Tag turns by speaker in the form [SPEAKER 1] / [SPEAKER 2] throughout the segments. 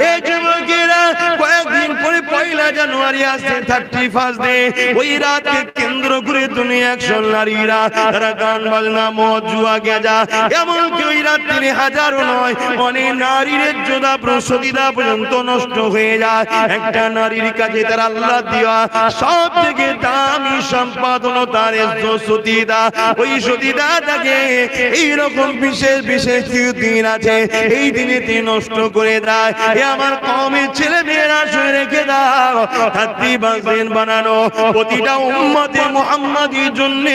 [SPEAKER 1] এই যুবকেরা কয়েকদিন পরে 1 জানুয়ারি আসছে 31 ডে। ওই রাতকে কেন্দ্র করে দুনিয়া একশো নারীরা তারা গান বাজনা মদ জুয়া গেজা এমনকি ওই রাত্রি হাজারো নয় অনেক নারীর যোদ্ধা প্রসূতিদা পর্যন্ত নষ্ট হয়ে যায়। একটা নারীর কাছে তার আল্লাহ দেওয়া সব থেকে দামি সম্পাদন তার সতীদা। ওই সতীদাটাকে এইরকম বিশেষ বিশেষ দিন আছে, এই দিনে নষ্ট করে দেয়। এ আমার কওমের ছেলে মেয়েরা শুনে রেখে দাও, 31 দিন বানানো প্রতিটা উম্মতে মুহাম্মাদির জন্য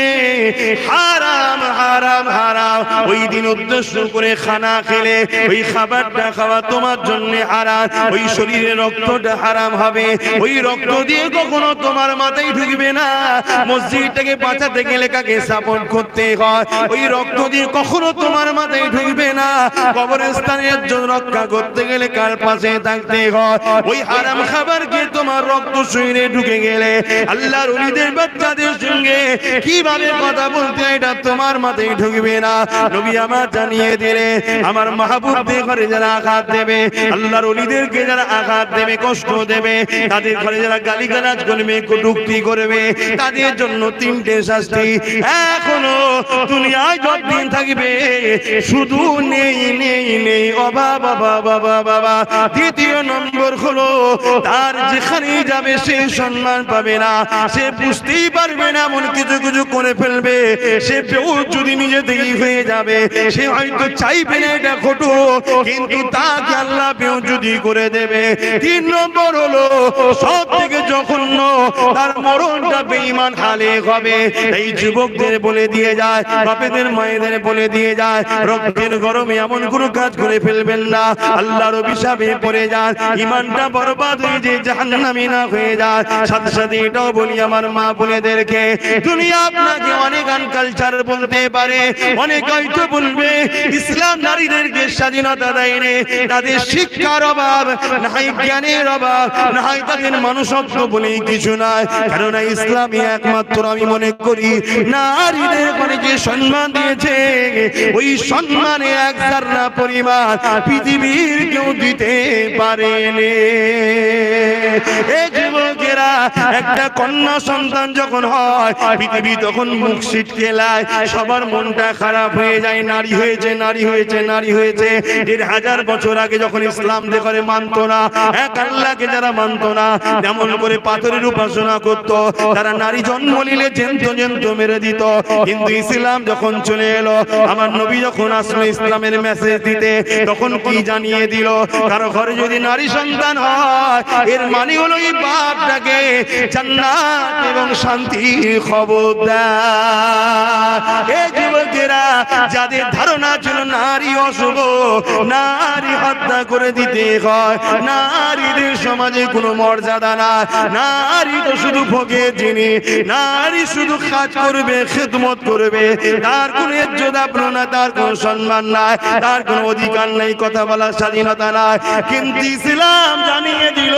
[SPEAKER 1] হারাম হারাম হারাম। ওই দিন উদ্দেশ্য করে খানা খেলে ওই খাবারটা খাওয়া তোমার জন্য হারাম। ওই শরীরে রক্তটা হারাম হবে, ওই রক্ত দিয়ে কখনো তোমার মাথায় ঢুকবে না। মসজিদটাকে বাঁচাতে গেলে কাকে সাপোর্ট করতে হয়, ওই রক্ত দিয়ে কখনো তোমার মাথায় ঢুকবে না। কবরস্থানের জন্য রক্ষা করতে গেলে কার পাশে থাকতে হয়। ওই হারাম খাবারকে তোমার রক্ত শরীরে ঢুকে গেলে আল্লাহর ওলিদের বাচ্চাদের সঙ্গে কিভাবে কথা বলতে এটা তোমার মাথায় ঢুকবে না। নবী আমার জানিয়ে দিলে আমার মাহবুবদের ঘরে যারা আঘাত দেবে, আল্লাহর ওলিদেরকে যারা আঘাত দেবে কষ্ট দেবে, তাদের ঘরে যারা গালিগালাজ করবে কটূক্তি করবে তাদের জন্য 3টে শাস্তি এখনো দুনিয়ায় যতদিন থাকবে শুধু নেই নেই নেই অভাব অভাব অভাব বাবা। দ্বিতীয় নম্বর হলো তার যেখানে যাবে সে সম্মান পাবে না, সে বুঝতেই পারবে না, এমন কিছু কিছু করে ফেলবে। সে যদি নিজে থেকে হয়ে যাবে, সে হয়তো চাইবে না এটা ঘটুক, কিন্তু তাকে আল্লাহ যদি করে দেবে। 3 নম্বর হলো সব থেকে জঘন্য তার মরণটা বেঈমান হালে হবে। এই যুবকদের বলে দিয়ে যায়, বাপেদের মায়েদের বলে দিয়ে যায়, রক্তের গরমে এমন কোনো কাজ করে ফেলবেন না, আল্লাহর অভিশাপে পড়ে যান, ইমানটা বরবাদ হয়ে যে জাহান্নামী না হয়ে যায়। সাথে সাথে এটাও বলি আমার মা বোনেদেরকে, দুনিয়া আপনাকে অনেক আনকালচার বলতে পারে, অনেক হয়তো বলবে ইসলাম নারীদেরকে স্বাধীনতা দেয়নি, তাদের শিক্ষার অভাব, না হয় জ্ঞানের অভাব, না হয় তাদের মানুষত্ব বলেই কিছু নয়। কেননা ইসলামই একমাত্র আমি মনে করি নারীদের মানে যে সম্মান দিয়েছে ওই সম্মানে 1 জাররা পরিমাণ পৃথিবীর কেউ দিতে পারেনি। এই যুবকেরা একটা কন্যা সন্তান যখন হয় পৃথিবী তখন মুখ ছিটকে লায়, সবার মনটা খারাপ হয়ে যায়। নারী হয়েছে নারী হয়েছে নারী হয়েছে। 1500 বছর আগে যখন ইসলাম দেখে মানত না, এক আল্লাহকে যারা মানত না, যেমন করে পাথরের উপাসনা করত, তারা নারী জন্ম নিলে জেন্ত জেন্ত মেরে দিত। কিন্তু ইসলাম যখন চলে এলো, আমার নবী যখন আসলো ইসলামের মেসেজ দিতে, তখন কি জানিয়ে দিল, কারো ঘরে যদি নারী সন্তান হয় এর মানে হলো এই বাপটাকে জান্নাত এবং শান্তির খবর দেয়। এই যুবকেরা যাদের ধারণা ছিল নারী অশুভ, নারী হত্যা করে দিতে হয়, নারীদের সমাজে কোনো মর্যাদা না, নারী তো শুধু ভোগের জিনিস, নারী শুধু কাজ করবে খেদমত করবে, তার কোনো ইজ্জত আবরু না, তার কোনো সম্মান নাই, তার কোনো অধিকার নেই, কথা বলার স্বাধীনতা নাই। কিন্তু ইসলাম জানিয়ে দিল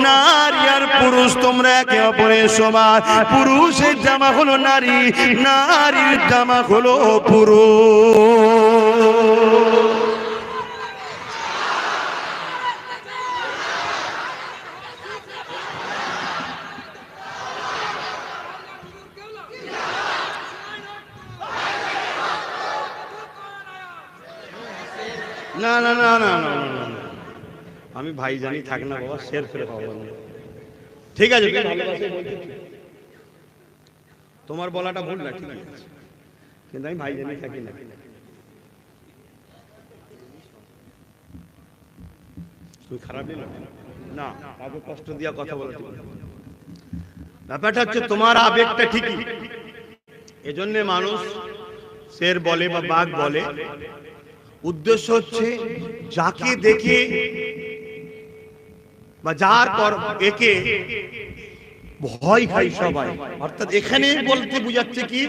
[SPEAKER 1] নারী আর পুরুষ তোমরা একে অপরের সমান। পুরুষের জামা হলো নারী, নারীর জামা হলো পুরুষ। না না না না না আমি ভাই জানি থাক না বাবা, শের ফেলে পাবো না। ঠিক আছে তোমার বলাটা ভুল না, ঠিক আছে, কিন্তু আমি ভাই জানি থাকি না। তুই খারাপ দিল না, কাউকে কষ্ট দিয়া কথা বলা ঠিক না। ব্যাপারটা হচ্ছে তোমার আবেগটা ঠিকই, এজন্য মানুষ শের বলে বা বাঘ বলে। উদ্দেশ্য হচ্ছে যাকে দেখে বা যার পর একে ভয় খাই সবাই, অর্থাৎ এখানে বলতে বুঝাচ্ছে কি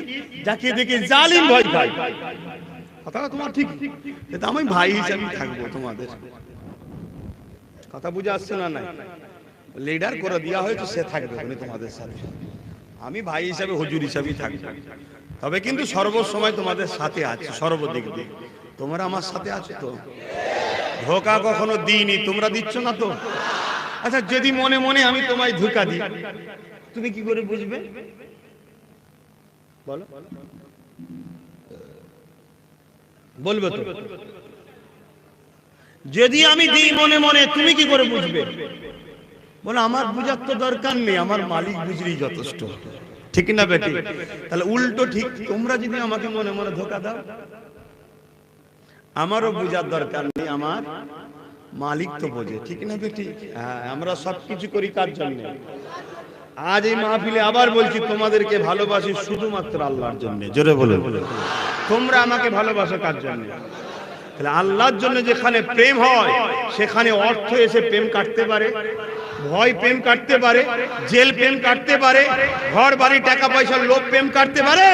[SPEAKER 1] যাকে দেখে জালিম ভয় খায়। কথা তোমার ঠিক, কিন্তু আমি ভাই হিসাবে থাকবো তোমাদের। কথা বুঝে আসছে না? নাই লিডার করে দেওয়া হয়তো সে থাকবে তোমাদের সাথে, আমি ভাই হিসাবে হুজুর হিসাবেই থাকবো। তবে কিন্তু সর্বসময় তোমাদের সাথে আছে, সর্বদিক দিয়ে তোমরা আমার সাথে আছো তো। ধোকা কখনো দিইনি, তোমরা দিচ্ছ না তো? আচ্ছা যদি মনে মনে আমি তোমায় ধোকা দিই, তুমি কি করে বুঝবে বলো? বলবে তো? যদি আমি দিই মনে মনে, তুমি কি করে বুঝবে? বলো আমার বুঝার তো দরকার নেই, আমার মালিক বুঝলেই যথেষ্ট, ঠিক না বেটি? তাহলে উল্টো ঠিক, তোমরা যদি আমাকে মনে মনে ধোকা দাও, আমারও বুঝার দরকার নেই, আমার মালিক তো বোঝে, ঠিক না বেটি? হ্যাঁ, আমরা সবকিছু করি কার জন্য? আজ এই মাহফিলে আবার বলছি, তোমাদেরকে ভালোবাসি শুধুমাত্র আল্লাহর জন্য। জোরে বলো, তোমরা আমাকে ভালোবাসো কার জন্য? তাহলে আল্লাহর জন্য যেখানে প্রেম হয়, সেখানে অর্থ এসে প্রেম কাটতে পারে, ভয় প্রেম কাটতে পারে, জেল প্রেম কাটতে পারে, ঘর বাড়ি টাকা পয়সার লোভ প্রেম কাটতে পারে।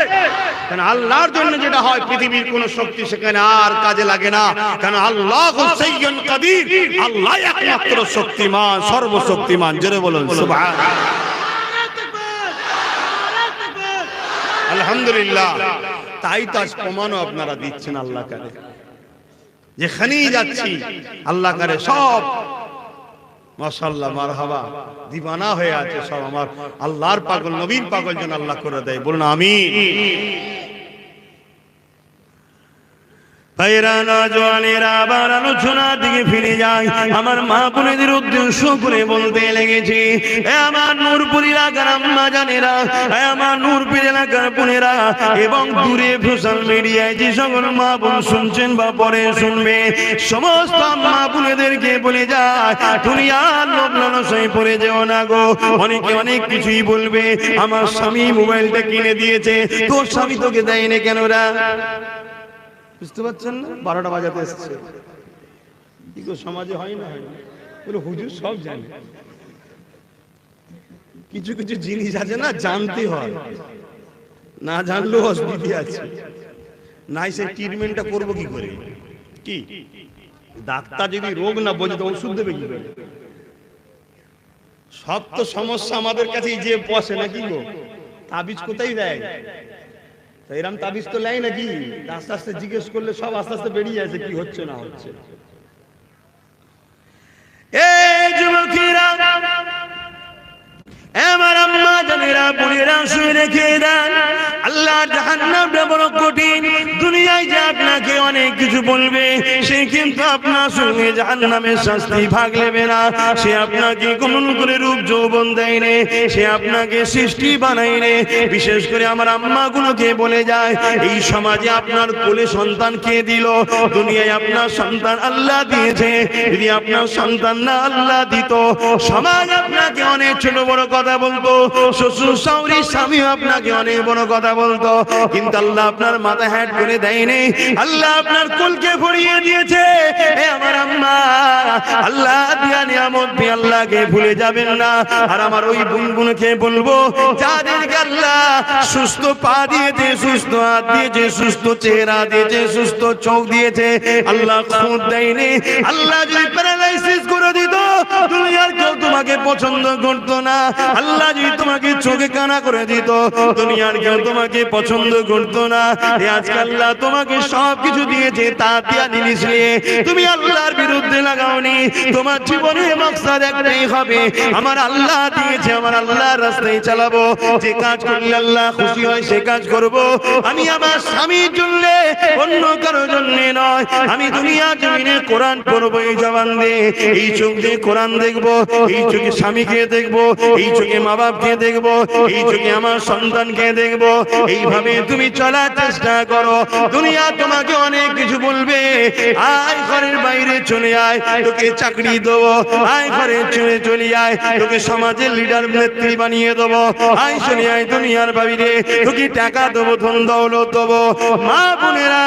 [SPEAKER 1] কারণ আল্লাহর জন্য যেটা হয়, পৃথিবীর কোন শক্তি সেখানে আর কাজে লাগে না। কারণ আল্লাহ সাইয়্যুন কাদির, আল্লাহ একমাত্র শক্তিমান, সর্বশক্তিমান। জোরে বলুন সুবহানাল্লাহ, আলহামদুলিল্লাহ। তাই তো আজ প্রমাণও আপনারা দিচ্ছেন আল্লাহ কারে, যেখানেই যাচ্ছি আল্লাহ কারে সব মাশাআল্লাহ মারহাবা দিবানা হয়ে আছে, সব আমার আল্লাহর পাগল, নবীর পাগল যেন আল্লাহ করে দেয়। বলুন আমিন। আবার আলোচনার দিকে ফিরে যায়, আমার মা বোনেদের উদ্দেশ্য করে বলতে লেগেছি, আমার নূরপুর এলাকার আম্মা জানেরা, আমার নূরপুর এলাকার বোনেরা এবং দূরে সোশ্যাল মিডিয়ায় যে সকল মা বোন শুনছেন বা পরে শুনবে, সমস্ত মা বোনেদেরকে বলে যায়, দুনিয়ার লোভ লালসায় পড়ে যেও না গো। অনেকে অনেক কিছুই বলবে, আমার স্বামী মোবাইলটা কিনে দিয়েছে, তোর স্বামী তোকে দেয়নি কেন রা? বুঝতে পারছেন না? 12টা বাজাতে এসছে, কি গো সমাজে হয় না? হয় না বলে হুজুর সব জানে, কিছু কিছু জিনিস আছে না জানতে হয়, না জানলেও অসুবিধা আছে। নাই সে ট্রিটমেন্টটা করবো কি করে? কি ডাক্তার যদি রোগ না বোঝে তো ওষুধ দেবে কি করে? সব তো সমস্যা আমাদের কাছে যে বসে নাকি গো, তাবিজ কোথায় দেয়? এরম তাবিজ তো লাই নাকি? আস্তে আস্তে জিজ্ঞেস করলে সব আস্তে আস্তে বেরিয়ে যাচ্ছে কি হচ্ছে না হচ্ছে। এই যুবকেরা, আমার আম্মা জানেরা, বোনেরা শুনে রেখে দেন, আল্লাহ জাহান্নামটা বড় কঠিন। দুনিয়ায় যে আপনাকে অনেক কিছু বলবে, সে কিন্তু আপনার সঙ্গে জাহান্নামের শাস্তি ভাগ নেবে না। সে আপনাকে কেমন করে রূপ যৌবন দেয় রে, সে আপনাকে সৃষ্টি বানায় রে। বিশেষ করে আমার আম্মাগুলোকে বলে যায়, এই সমাজে আপনার কোলে সন্তান কে দিল? দুনিয়ায় আপনার সন্তান আল্লাহ দিয়েছে। যদি আপনার সন্তান না আল্লাহ দিত, সমাজ আপনাকে অনেক ছোট বড় কথা বলতো, শ্বশুর শাশুড়ি স্বামী আপনাকে অনেক বড় কথা বলতো, কিন্তু আল্লাহ আপনার মাথা হ্যাট করে দেয়নি। আল্লাহ আপনার কোলকে ভরিয়ে দিয়েছে। আমার আম্মা, আল্লাহ দিয়া নিয়ামত দিয়ে আল্লাহকে ভুলে যাবেন না। আর আমার ওই বোনগুলোকে বলবো, যাদেরকে আল্লাহ সুস্থ পা দিয়েছে, সুস্থ হাত দিয়েছে, সুস্থ চেহারা দিয়েছে, সুস্থ চোখ দিয়েছে, আল্লাহ খুদ দেয়নি। আল্লাহ যদি প্যারালাইসিস করে দিত, দুনিয়ার কেউ তোমাকে পছন্দ করতো না। আল্লাহ যদি তোমাকে চোখে কানা করে দিত, দুনিয়ার কেউ তোমাকে পছন্দ করতো না। আজকে আল্লাহ তোমাকে সব কিছু দিয়েছে, তা দিয়া জিনিস নিয়ে তুমি আল্লাহর বিরুদ্ধে লাগাওনি। তোমার জীবনে মাকসাদ একটাই হবে, আমার আল্লাহ দিয়েছে, আমার আল্লাহর রাস্তায় চালাবো। যে কাজ করলে আল্লাহ খুশি হয় সে কাজ করব। আমি আমার স্বামীর জন্য, অন্য কারো জন্য নয়। আমি দুনিয়া জমিনে কোরআন পড়বো এই জবান দিয়ে, এই চোখ দিয়ে কোরআন দেখবো, এই চোখে স্বামীকে দেখবো, এই চোখে মা বাপকে দেখবো, এই চোখে আমার সন্তানকে দেখবো। এইভাবে তুমি চলার চেষ্টা করো। দুনিয়া তোমাকে অনেক কিছু বলবে, আয় ঘরের বাইরে চলে আয়, তোকে চাকরি দেবো, আয় ঘরে চলে আয়, তোকে সমাজের লিডার নেত্রী বানিয়ে দেবো, আয় চলে আয় দুনিয়ার বাইরে, তোকে টাকা দেবো, ধন দৌলত দেবো। মা বোনেরা,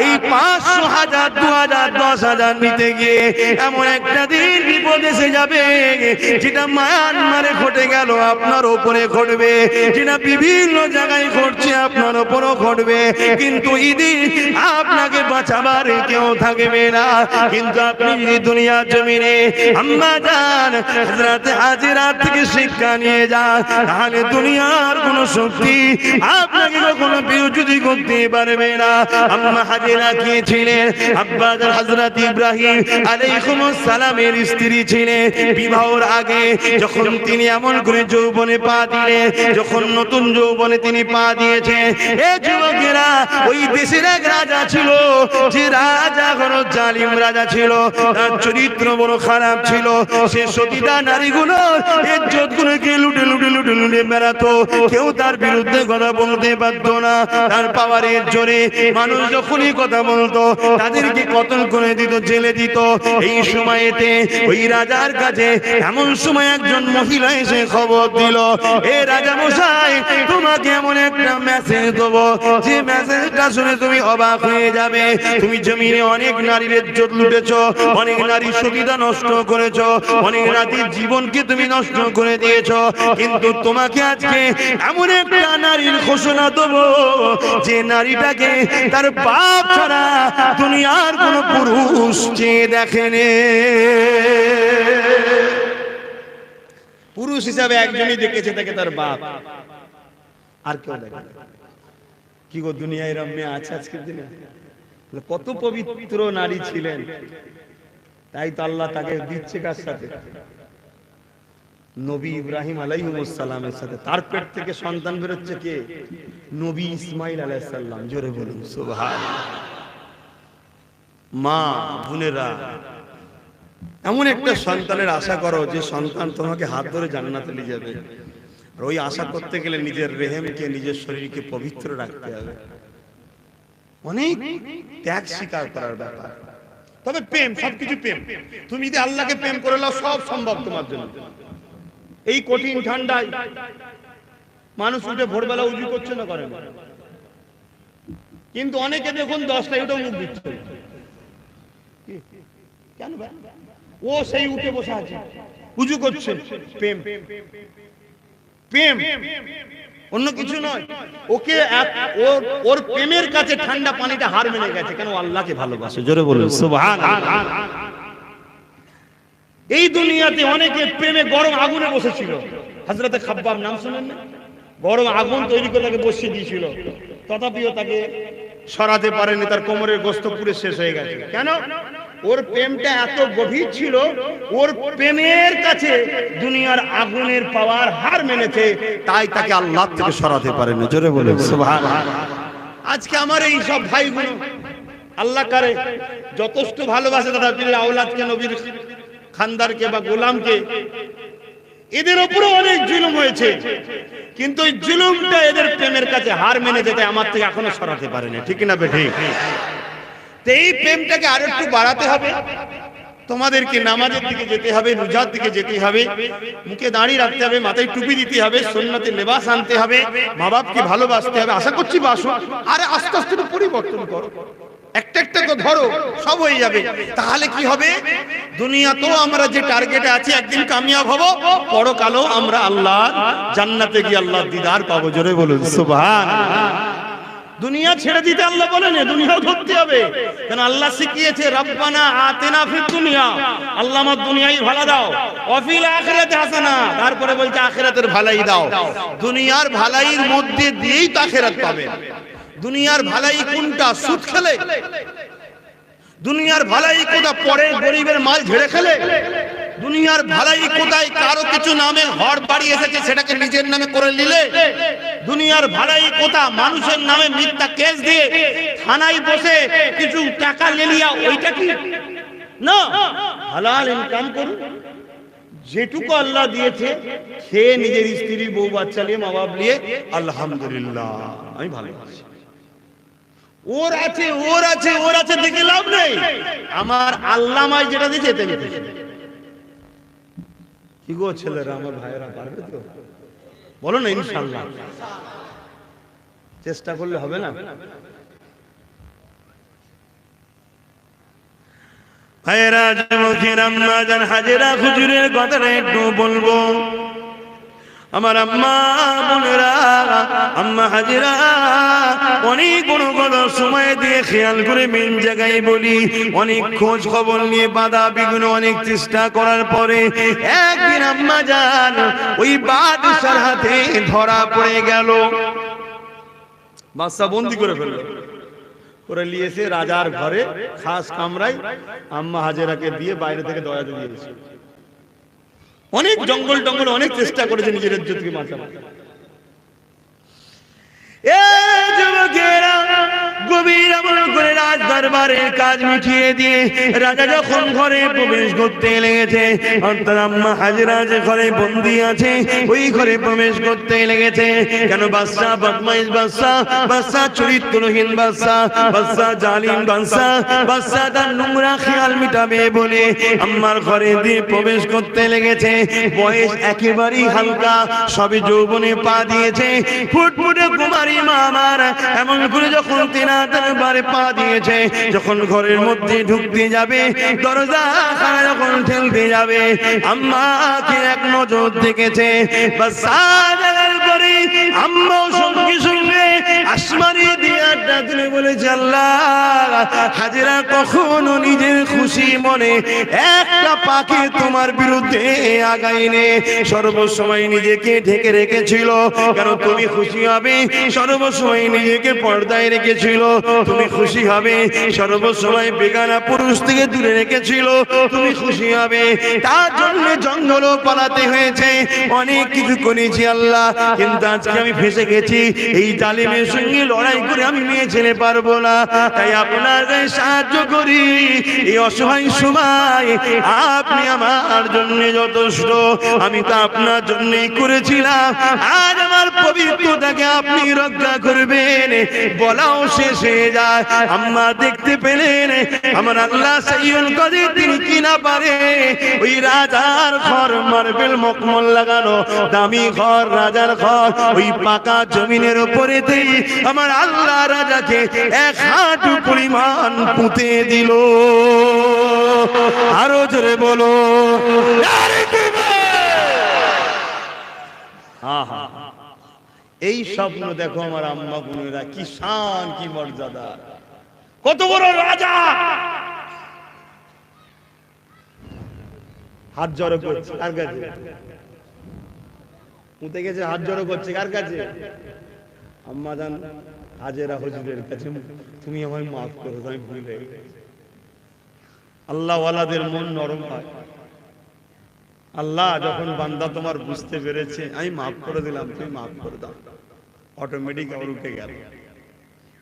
[SPEAKER 1] এই 500, 1000, 2000, 10,000 নিতে গিয়ে এমন একটা দিন প্রদেশে যাবে, যেটা মায়ানমারে ঘটে গেল আপনার উপরে ঘটবে, যেটা বিভিন্ন জায়গায় ঘটছে আপনার উপরও ঘটবে। কিন্তু ঈদিন আপনাকে বাঁচাবার কেউ থাকবে না। কিন্তু আপনি যদি দুনিয়ার জমিনে আম্মা জান হযরত হাজেরা থেকে শিক্ষা নিয়ে যান, তাহলে দুনিয়ার কোনো শক্তি আপনাকে কখনো বিরোধী করতে পারবে না। আম্মা হাজেরা কে ছিলেন? আব্বা জান হযরত ইব্রাহিম আলাইহিস সালামের স্ত্রী ছিলেন। বিবাহের আগে যখন তিনি এমন করে যৌবনে পা দিলেন, যখন নতুন যৌবনে তিনি পা দিয়েছেন, এই যুবকেরা ওই দেশের এক রাজা ছিল, যে রাজা হলো জালিম রাজা ছিল, তার চরিত্র বড় খারাপ ছিল। সে সতীদা নারীগুলো ইজ্জত গুলোকে লুটে লুটে লুটে লুটে বেড়াতো, কেউ তার বিরুদ্ধে কথা বলতে পারত না। তার পাওয়ারের জোরে মানুষ যখনই কথা বলতো তাদেরকে কতল করে দিত, জেলে দিত। এই সময়তে ওই রাজার কাছে এমন সময় একজন মহিলা এসে খবর দিল, এ রাজা মশাই, তোমাকে এমন একটা মেসেজ দেবো, যে মেসেজটা শুনে তুমি অবাক হয়ে যাবে। তুমি জমিনে অনেক নারীর ইজ্জত লুটেছো, অনেক নারীর সতীতা নষ্ট করেছো, অনেক নারীর জীবনকে তুমি নষ্ট করে দিয়েছো, কিন্তু তোমাকে আজকে এমন একটা নারীর ঘোষণা দেবো, যে নারীটাকে তার বাপ ছাড়া দুনিয়ার কোন পুরুষ চেয়ে দেখেনি। পুরুষ হিসাবে একজনই দেখেছে, তাকে তার বাপ, আর কেউ দেখে। কি গো, দুনিয়ায় রম্যে আছে আজকের দিনে? কত পবিত্র নারী ছিলেন, তাই তো আল্লাহ তাকে দিচ্ছে কার সাথে? নবী ইব্রাহিম আলাইহিস সালামের সাথে। তার পেট থেকে সন্তান বেরোচ্ছে কে? নবী ইসমাইল আলাইহিস সালাম। জোরে বলুন সুবহানাল্লাহ। মা বোনেরা, এমন একটা সন্তানের আশা করো যে সন্তান তোমাকে হাত ধরে জান্নাতে নিয়ে যাবে। আর ওই আশা করতে গেলে নিজের রেহেমকে, নিজের শরীরকে পবিত্র রাখতে হবে। অনেক ত্যাগ স্বীকার করার ব্যাপার। তবে প্রেম, সবকিছু প্রেম। তুমি যদি আল্লাহকে প্রেম করে নাও, সব সম্ভব তোমার জন্য। এই কঠিন ঠান্ডায় মানুষ উঠে ভোরবেলা উজু করছে না, করে না, কিন্তু অনেকে দেখুন 10টায় উঠে মুখ দিচ্ছে। কেন? ও সেই উঠে বসে আছে, উজু করছে। প্রেম, প্রেম, অন্য কিছু নয়। ওকে ওর প্রেমের কাছে ঠান্ডা পানিটা হার মেনে গেছে। কেন? আল্লাহকে ভালোবাসে। জোরে বলুন সুবহানাল্লাহ। এই দুনিয়াতে অনেকে প্রেমে গরম আগুনে বসেছিল। হযরত খাব্বাব নাম শুনেন না? গরম আগুন তৈরি করে তাকে বসিয়ে দিয়েছিল, তথাপিও তাকে সরাতে পারেনি। তার কোমরের গোশত পুরো শেষ হয়ে গেছে। কেন? ওর প্রেমটা এত গভীর ছিল, ওর প্রেমের কাছে দুনিয়ার আগুনের পাওয়ার হার মেনেছে, তাই তাকে আল্লাহ থেকে সরাতে পারেনি। জোরে বলে সুবহানাল্লাহ। আজকে আমার এই সব ভাইগুলো আল্লাহ কারে যথেষ্ট ভালোবাসে, দাদা পীরের আওলাদকে, নবীর খানদারকে বা গোলামকে, এদের উপরে অনেক জুলুম হয়েছে, কিন্তু ওই জুলুমটা এদের প্রেমের কাছে হার মেনে যেতে আমার থেকে এখনো সরাতে পারেনি। ঠিক না বেঠিক? এই প্রেমটাকে আরো একটু বাড়াতে হবে। তোমাদেরকে নামাজের দিকে যেতে হবে, রোজার দিকে যেতে হবে, মুখে দাড়ি রাখতে হবে, মাথায় টুপি দিতে হবে, সুন্নতের লেবাস আনতে হবে, মা বাপকে ভালোবাসতে হবে। আশা করছি বাসো। আরে আস্তে আস্তে তো পরিবর্তন করো, একটা একটা করে ধরো, সব হয়ে যাবে। তাহলে কি হবে? দুনিয়াতেও আমরা যে টার্গেটে আছি একদিন কামিয়াব হব, পরকালেও আমরা আল্লাহ জান্নাতে গিয়ে আল্লাহর দিদার পাবো। জোরে বলুন সুবহানাল্লাহ। দুনিয়া ছেড়ে দিতে আল্লাহ বলেন, দুনিয়াও ধরতে হবে। কারণ আল্লাহ শিখিয়েছে, রব্বানা আতিনা ফিদ দুনিয়া, আল্লাহ আমার দুনিয়ায় ভালো দাও, ওয়া ফিল আখিরাতি হাসানা, তারপরে বলছে আখিরাতের ভালাই দাও। দুনিয়ার ভালাইয়ের মধ্যে দিয়েই তো আখিরাত পাবে। দুনিয়ার ভালাই কোনটা? সুদ খেলে? দুনিয়ার ভালাই কোথা? পরে গরিবের মাল ঝেড়ে খেলে? দুনিয়ার ভালাই কোথায়? কারো কিছু নামে ঘর বাড়ি এসেছে, সেটাকে নিজের নামে করে নিলে? দুনিয়ার ভালাই কোথা? মানুষের নামে মিথ্যা কেস দিয়ে থানায় বসে কিছু টাকা লিয়া, ওইটা কি না? হালাল ইনকাম করুন, যেটুকু আল্লাহ দিয়েছে খেয়ে নিজের স্ত্রী, বউ, বাচ্চা নিয়ে, মা বাপ নিয়ে আলহামদুলিল্লাহ আমি ভালো আছি। ওর আছে, ওর আছে, ওর আছে দেখে লাভ নেই। আমার আল্লাহ আমায় যেটা দিয়েছে এতে দিয়েছে। কি গো ছেলেরা, আমার ভাইয়েরা, পারবে তো? বলো না ইনশাআল্লাহ। চেষ্টা করলে হবে না? হায়রা যুবকের আম্মা জান হাজেরা হুজুরের কথাটা একটু বলবো। আমার আম্মা বোনেরা, আম্মা হাজেরা অনেক বড় বড় সময় দিয়ে খেয়াল করে মেন জায়গায় বলি, অনেক খোঁজ খবর নিয়ে বাধা বিঘ্ন অনেক চেষ্টা করার পরে একদিন আম্মা জান ওই বাদশার হাতে ধরা পড়ে গেল। বাদশা বন্দি করে ফেললো, করে নিয়েছে রাজার ঘরে খাস কামরায় আম্মা হাজেরাকে দিয়ে বাইরে থেকে দরজা দিয়েছে। অনেক জঙ্গল টঙ্গল অনেক চেষ্টা করেছে নিজের ইজ্জতকে বাঁচানোর। গভীর আমল করে রাজ দরবারের কাজ মিটিয়ে দিয়ে রাজা যখন ঘরে প্রবেশ করতে লেগেছে, অর্থাৎ আম্মা হাজেরা যে ঘরে বন্দি আছে ওই ঘরে প্রবেশ করতে লেগেছে। কেন? বাদশা বদমাইশ বাদশা, বাদশা চরিত্রহীন বাদশা, বাদশা জালিম বাদশা, বাদশা তার নোংরা খেয়াল মিটাবে বলে আম্মার ঘরে দিয়ে প্রবেশ করতে লেগেছে। বয়স একেবারেই হালকা, সবে যৌবনে পা দিয়েছে, ফুটফুটে কুমারী মা আমার এমন করে যখন দরবারে পা দিয়েছে, যখন ঘরের মধ্যে ঢুকতে যাবে, দরজা খানা যখন ঠেলতে যাবে, আম্মাকে এক নজর দেখেছে। আম্মাও সঙ্গে সঙ্গে আসমানি দিয়ে ডাকলে বলেছে, আল্লাহ হাজেরা কখনো নিজের খুশি মনে একটা পাকে তোমার বিরুদ্ধে আগাইনে, সর্বসময় নিজেকে ঢেকে রেখেছিল। কেন? তুমি খুশি হবে, সর্বসময় নিজেকে পর্দায় রেখেছিল। তুমি খুশি হবে, সর্বসময় বেগানা পুরুষ থেকে দূরে রেখেছিল। তুমি খুশি হবে, তার জন্য জঙ্গলও পালাতে হয়েছে, অনেক কিছু করেছি আল্লাহ, কিন্তু আজকে আমি ফেসে গেছি। এই জালিমের সঙ্গে লড়াই করে আমি মেয়ে ছেলে পারবো না, তাই আপনার সাহায্য করি। এই অসহায় সময় আপনি আমার জন্য যথেষ্ট, আমি তো আপনার জন্যই করেছিলাম। আজ আমার পবিত্রতাকে আপনি রক্ষা করবেন। বলাও শেষ হয়ে যায়। আম্মা দেখতে পেলেন আমার আল্লাহ সাইয়ুল কাদির, তিনি কি না পারে ওই রাজার ঘর, মার্বেল মখমল লাগানো দামি ঘর, রাজার ঘর, ওই পাকা জমিনের উপরেতেই আমার আল্লাহ রাজাকে এক হাঁটু পরিমাণ পুঁতে দিল। আরো জোরে বলো, আহা! এই স্বপ্ন দেখো আমার আম্মা বোনেরা, কি শান, কি মর্যাদা, কত বড় রাজা। হাত জড়ো করছে কার কাছে? পুঁতে গেছে, হাত জড়ো করছে কার কাছে? আম্মা জান হাজেরা হুজুরের কাছে। তুমি আমায় মাফ করো, আমি ভুল হয়ে গেছি। আল্লাহ ওয়ালাদের মন নরম হয়। আল্লাহ যখন বান্দা তোমার বুঝতে পেরেছে আমি মাফ করে দিলাম, তুমি মাফ করে দাও, অটোমেটিক আবার উঠে গেল।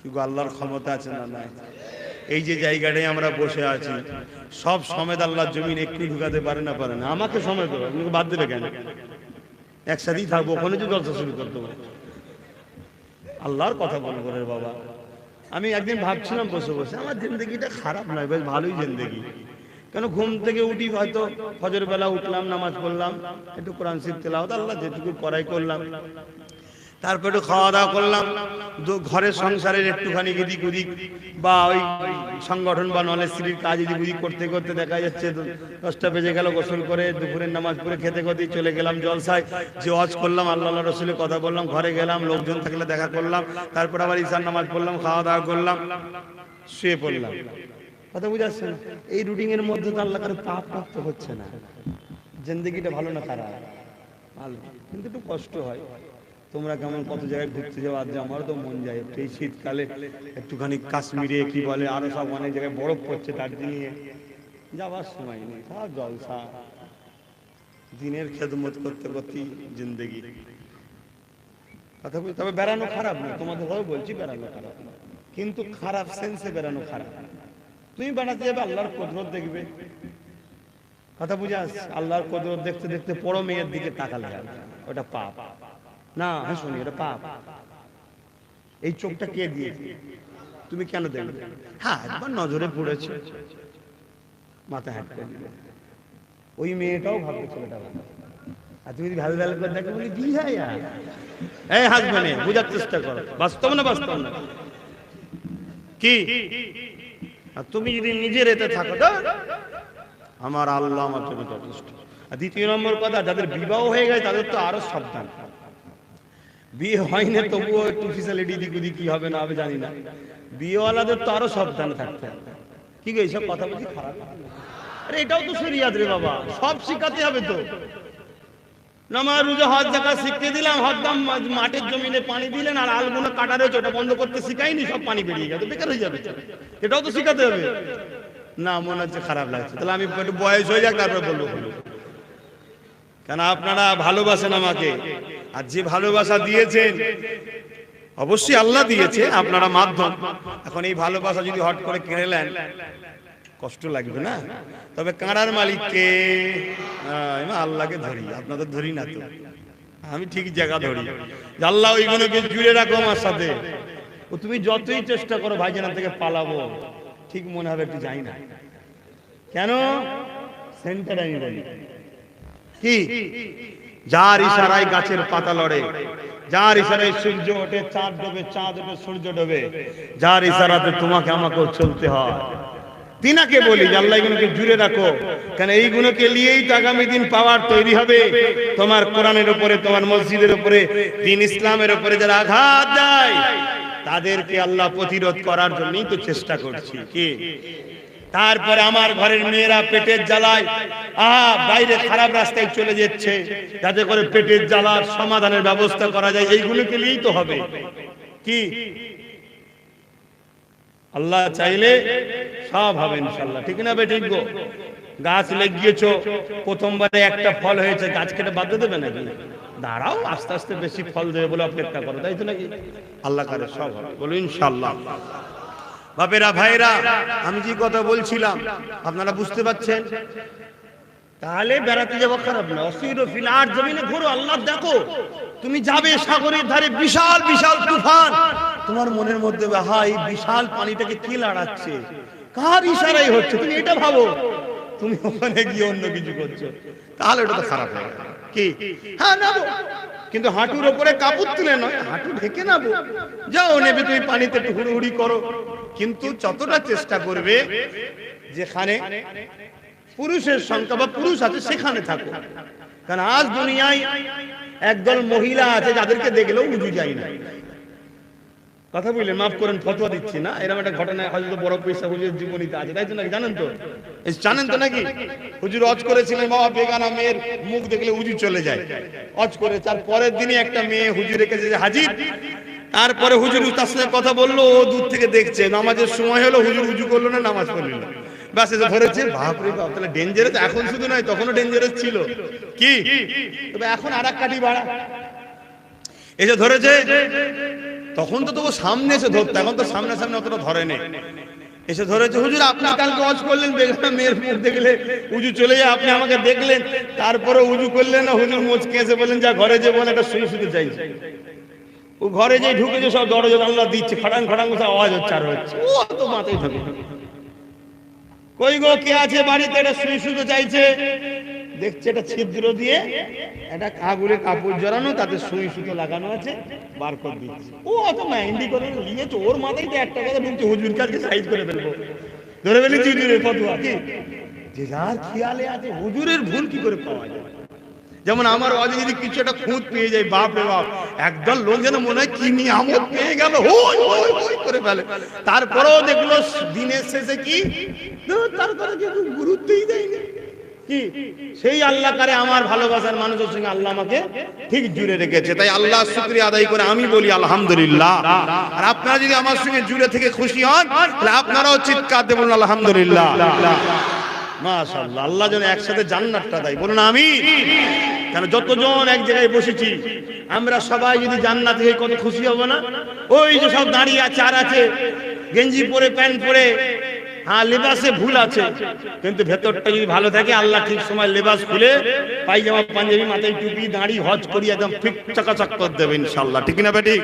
[SPEAKER 1] কিন্তু আল্লাহর ক্ষমতা আছে না নাই? এই যে জায়গাটায় আমরা বসে আছি, সব সমেত আল্লাহর জমিন একটু ঢুকাতে পারে না? পারে না। আমাকে সময় দেবো, আপনাকে বাদ দেবে কেন? একসাথেই থাকবো, ওখানে যে জলসা শুরু করতে হবে। আল্লাহর কথা বলবো রে বাবা। আমি একদিন ভাবছিলাম বসে বসে, আমার জিন্দগিটা খারাপ নয়, বেশ ভালোই জিন্দগি। কেন? ঘুম থেকে উঠি, হয়তো ফজর বেলা উঠলাম, নামাজ পড়লাম, একটু কোরআন শরীফ তেলাওয়াত আল্লাহ যেটুকু করাই করলাম, তারপর একটু খাওয়া দাওয়া করলাম, ঘরের সংসারের একটুখানি এদিক ওদিক বা ওই সংগঠন বা নলেজ স্ত্রীর কাজ এদিক ওদিক করতে করতে দেখা যাচ্ছে 10টা বেজে গেল। গোসল করে দুপুরের নামাজ পড়ে খেতে খেতে চলে গেলাম জলসায়, যে ওয়াজ করলাম, আল্লাহ রসুলের কথা বললাম, ঘরে গেলাম, লোকজন থাকলে দেখা করলাম, তারপর আবার ঈশার নামাজ পড়লাম, খাওয়া দাওয়া করলাম, শুয়ে পড়লাম। কথা বুঝাচ্ছেন? এই রুটিন এর মধ্যে তো আল্লাহ কারো পাপ প্রাপ্ত হচ্ছে না। জিন্দেগিটা ভালো না খারাপ? ভালো, কিন্তু একটু কষ্ট হয়। তোমরা কেমন কত জায়গায় ঘুরতে যাও, আজ আমারও তো মন যায় এই শীতকালে একটুখানি কাশ্মীরে, কি বলে আরো সব অনেক জায়গায় বরফ পড়ছে, দার্জিলিংয়ে যাওয়ার সময় নেই, সব জলসা, দিনের খেদমত করতে করতে জিন্দেগি। কথা বলছি, তবে বেড়ানো খারাপ না, তোমাদের ভাবে বলছি বেড়ানো খারাপ না, কিন্তু খারাপ সেন্সে বেড়ানো খারাপ। তুমি বেড়াতে যাবে, আল্লাহর কুদরত দেখবে। কথা বুঝে আসছে? আল্লাহর কুদরত দেখতে দেখতে বড় মেয়ের দিকে তাকালে ওটা পাপ না? হ্যাঁ শুনি, এটা পাপ। এই চোখটা কে দিয়েছে? তুমি কেন দেখবে? হ্যাঁ একবার নজরে পড়েছে, মাথা হ্যাট করে দিবে। ওই মেয়েটাও ভাববে ছেলেটা ভালো, আর তুমি যদি ভালো ভালো করে দেখো বলি কি হয়, এই হাসবেনে বোঝার চেষ্টা করো, বাস্তব না বাস্তব না কি? আর তুমি যদি নিজের এতে থাকো, আমার আল্লাহ আমার জন্য যথেষ্ট। আর দ্বিতীয় নম্বর কথা, যাদের বিবাহ হয়ে গেছে তাদের তো আরো সাবধান। বিয়ে হয়নি তবুও একটু ফিসালিটি দিক ওদিক কি হবে না হবে জানি না, বিয়েওয়ালাদের তো আরো সাবধান থাকতে হবে। কি গো এইসব কথা বলছি খারাপ? আরে এটাও তো শরিয়াত রে বাবা, সব শিখাতে হবে তো। নামাজ রোজা হজ যাকাত শিখতে দিলাম, হরদম মাঠের জমিনে পানি দিলেন আর আলগুলো কাটা রয়েছে ওটা বন্ধ করতে শিখাইনি, সব পানি বেরিয়ে গেছে, বেকার হয়ে যাবে। এটাও তো শিখাতে হবে না। মনে হচ্ছে খারাপ লাগছে, তাহলে আমি একটু বয়স হয়ে যাক তারপর বলবো। কেন আপনারা ভালোবাসেন আমাকে, আর যে ভালোবাসা দিয়েছেন অবশ্যই আল্লাহ দিয়েছে, আপনারা মাধ্যম। এখন এই ভালোবাসা যদি হট করে কেড়ে নেন কষ্ট লাগবে না? তবে কাঁড়ার মালিককে আল্লাহকে ধরি, আপনাদের ধরি না তো, আমি ঠিক জায়গা ধরি। আল্লাহ ওইগুলোকে জুড়ে রাখো আমার সাথে। ও তুমি যতই চেষ্টা করো ভাইজান থেকে পালাবো, ঠিক মনে হবে একটু যাই না কেন, সেন্টার আমি বলি কি, যার ইশারায় গাছের পাতা লড়ে, যার ইশারায় সূর্য ওঠে চাঁদ ডোবে, চাঁদ ওঠে সূর্য ডোবে, যার ইশারাতে তোমাকে আমাকেও চলতে হয়। তিনাকে বলি যে আল্লাহ এগুলোকে জুড়ে রাখো, কারণ এইগুলোকে নিয়েই তো আগামী দিন পাওয়ার তৈরি হবে। তোমার কোরআনের উপরে, তোমার মসজিদের উপরে, দ্বীন ইসলামের উপরে যারা আঘাত দেয় তাদেরকে আল্লাহ প্রতিরোধ করার জন্যই তো চেষ্টা করছি। কি তারপরে আমার ঘরের মেয়েরা পেটের জ্বালায় বাইরে খারাপ রাস্তায় চলে যাচ্ছে, যাতে করে পেটের জ্বালার সমাধানের ব্যবস্থা করা যায়, এইগুলোকে নিয়েই তো হবে। কি আল্লাহ চাইলে সব হবে ইনশাআল্লাহ, ঠিক না বেঠিক গো? গাছ লাগিয়েছো, প্রথমবারে একটা ফল হয়েছে, গাছ কেটে বাদ দেবে নাকি? দাঁড়াও, আস্তে আস্তে বেশি ফল দেবে বলে অপেক্ষা করো, তাই তো নাকি? আল্লাহ করে সব হবে, বলো ইনশাআল্লাহ। বাপেরা ভাইরা, আমি যে কথা বলছিলাম আপনারা বুঝতে পারছেন? তাহলে বেড়াতে যাবো খারাপ না, অসির ফিল আর জমিনে ঘুরো, আল্লাহ দেখো। তুমি যাবে সাগরের ধারে, বিশাল বিশাল তুফান, তোমার মনের মধ্যে এই বিশাল পানিটাকে কি লড়াচ্ছে, কার ইশারায় হচ্ছে, তুমি এটা ভাবো। তুমি ওখানে গিয়ে অন্য কিছু করছো, তাহলে ওটা তো খারাপ হবে। কি হ্যাঁ নাবো, কিন্তু হাঁটুর ওপরে কাপড় তুলে নয়, হাঁটু ঢেকে নাবো। যাও নেবে তুমি পানিতে একটু হুড়ুহুড়ি করো, কিন্তু যতটা চেষ্টা করবে যেখানে পুরুষের সংখ্যা বা পুরুষ আছে সেখানে থাকো। কারণ আজ দুনিয়ায় একদল মহিলা আছে যাদেরকে দেখলেও উজু যায় না। কথা বললেন, মাফ করেন, ফতোয়া দিচ্ছি না, এরকম একটা ঘটনা হয়তো বড় পয়সা হুজুর জীবনীতে আছে, তাই তো নাকি? জানেন তো, জানেন তো নাকি? হুজুর অজ করেছিলেন, বাবা বেগানা মেয়ের মুখ দেখলে উজু চলে যায়, অজ করে। তার পরের দিনই একটা মেয়ে হুজুর রেখেছে হাজির, তারপরে হুজুর তার সাথে কথা বললো, ও দূর থেকে দেখছে, নামাজের সময় হলো, হুজুর উজু করলো না, নামাজ পড়লো না, ব্যাস এসে ধরেছে। বাপরে বাপ, তাহলে ডেঞ্জারাস। এখন শুধু নয়, তখনও ডেঞ্জারাস ছিল। কি তবে এখন আর এক কাঠি বাড়া এসে ধরেছে, তখন তো তবু সামনে এসে ধরতো, এখন তো সামনে সামনে অতটা ধরে নেই। এসে ধরেছে, হুজুর আপনি কালকে ওয়াজ করলেন বেগানা মেয়ের মুখ দেখলে উজু চলে যায়, আপনি আমাকে দেখলেন, তারপরে উজু করলেন না। হুজুর মুচকে এসে বললেন, যা ঘরে যে বলে একটা শুয়ে শুতে চাইছে। ও ঘরে যে ঢুকেছে, সব দরজা জানলা দিচ্ছে, খড়াং খড়াং আওয়াজ হচ্ছে আর হচ্ছে, ও তো মাথায় থাকে। কই গো কে আছে বাড়িতে, এটা শুয়ে শুতে চাইছে, দেখছে এটা ছিদ্র দিয়ে একটা কাগজে কাপড় জড়ানো, তাতে সুই সুতো লাগানো আছে, বার করে দিচ্ছে। ও অত মেহেন্দি করে নিয়েছে, ওর মাথায় তো একটা কথা ঢুকছে, হুজুর কাছে সাইজ করে ফেলবো, ধরে ফেলেছি হুজুরের ফতোয়া। কি যে যার খেয়ালে আছে, হুজুরের ভুল কি করে পাওয়া যায়? যেমন আমার ওয়াজে যদি কিছু একটা খুঁত পেয়ে যায়, বাপ রে বাপ, একদল লোক যেন মনে হয় কি নিয়ামত পেয়ে গেল, হই হই হই করে ফেলে। তারপরেও দেখলো দিনের শেষে কি, তারপরে কেউ গুরুত্বই দেয়নি। কি সেই আল্লাহ করে আমার ভালোবাসার মানুষের সঙ্গে আল্লাহ আমাকে ঠিক জুড়ে রেখেছে। তাই আল্লাহ শুকরিয়া আদায় করে আমি বলি আলহামদুলিল্লাহ। আর আপনারা যদি আমার সঙ্গে জুড়ে থেকে খুশি হন, তাহলে আপনারাও চিৎকার দিয়ে বলুন আলহামদুলিল্লাহ, মাশাআল্লাহ। আল্লাহ যেন একসাথে জান্নাতটা দেয়, বলুন আমিন। কেন যতজন এক জায়গায় বসেছি, আমরা সবাই যদি জান্নাত হয়ে কত খুশি হব না? ওই যে সব দাঁড়িয়ে আছে আর আছে, গেঞ্জি পরে প্যান্ট পরে, হ্যাঁ লেবাসে ভুল আছে, কিন্তু ভেতরটা যদি ভালো থাকে, আল্লাহ ঠিক সময় লেবাস খুলে পায়জামা পাঞ্জাবি মাথায় টুপি দাঁড়ি হজ করি একদম ফিট চাকাচাক করে দেবে ইনশাআল্লাহ, ঠিক না বেটি?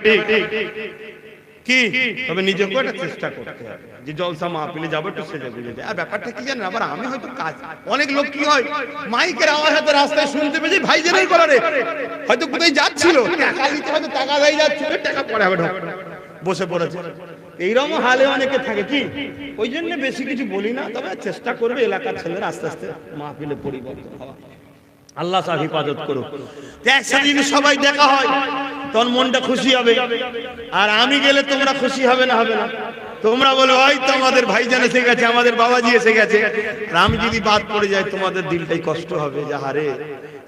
[SPEAKER 1] কি তবে নিজেকে একটা চেষ্টা করতে হবে যে জলসা মাহফিলে যাবো একটু সেজে গুজে যায়। আর ব্যাপারটা কি জানেন, আবার আমি হয়তো কাজ, অনেক লোক কি হয় মাইকের আওয়াজ হয়তো রাস্তায় শুনতে পেয়েছি, ভাই জেনাই করারে হয়তো কোথায় যাচ্ছিল, টাকা দিতে হয়তো টাকা দেয় যাচ্ছিল, টাকা পরে হবে বসে পড়েছে,
[SPEAKER 2] এইরকম হালে অনেকে থাকে কি, ওই জন্য বেশি কিছু বলি না, তবে চেষ্টা করবে এলাকার ছেলেরা আস্তে আস্তে মাহফিলে পরিবর্তন হওয়া। আল্লাহ সব হিফাজত করুক। একসাথে যদি সবাই দেখা হয় তখন মনটা খুশি হবে, আর আমি গেলে তোমরা খুশি হবে না? হবে না? তোমরা বলো হয়তো আমাদের ভাইজান এসে গেছে, আমাদের বাবাজি এসে গেছে, আর আমি যদি বাদ পড়ে যাই তোমাদের দিলটাই কষ্ট হবে যে হারে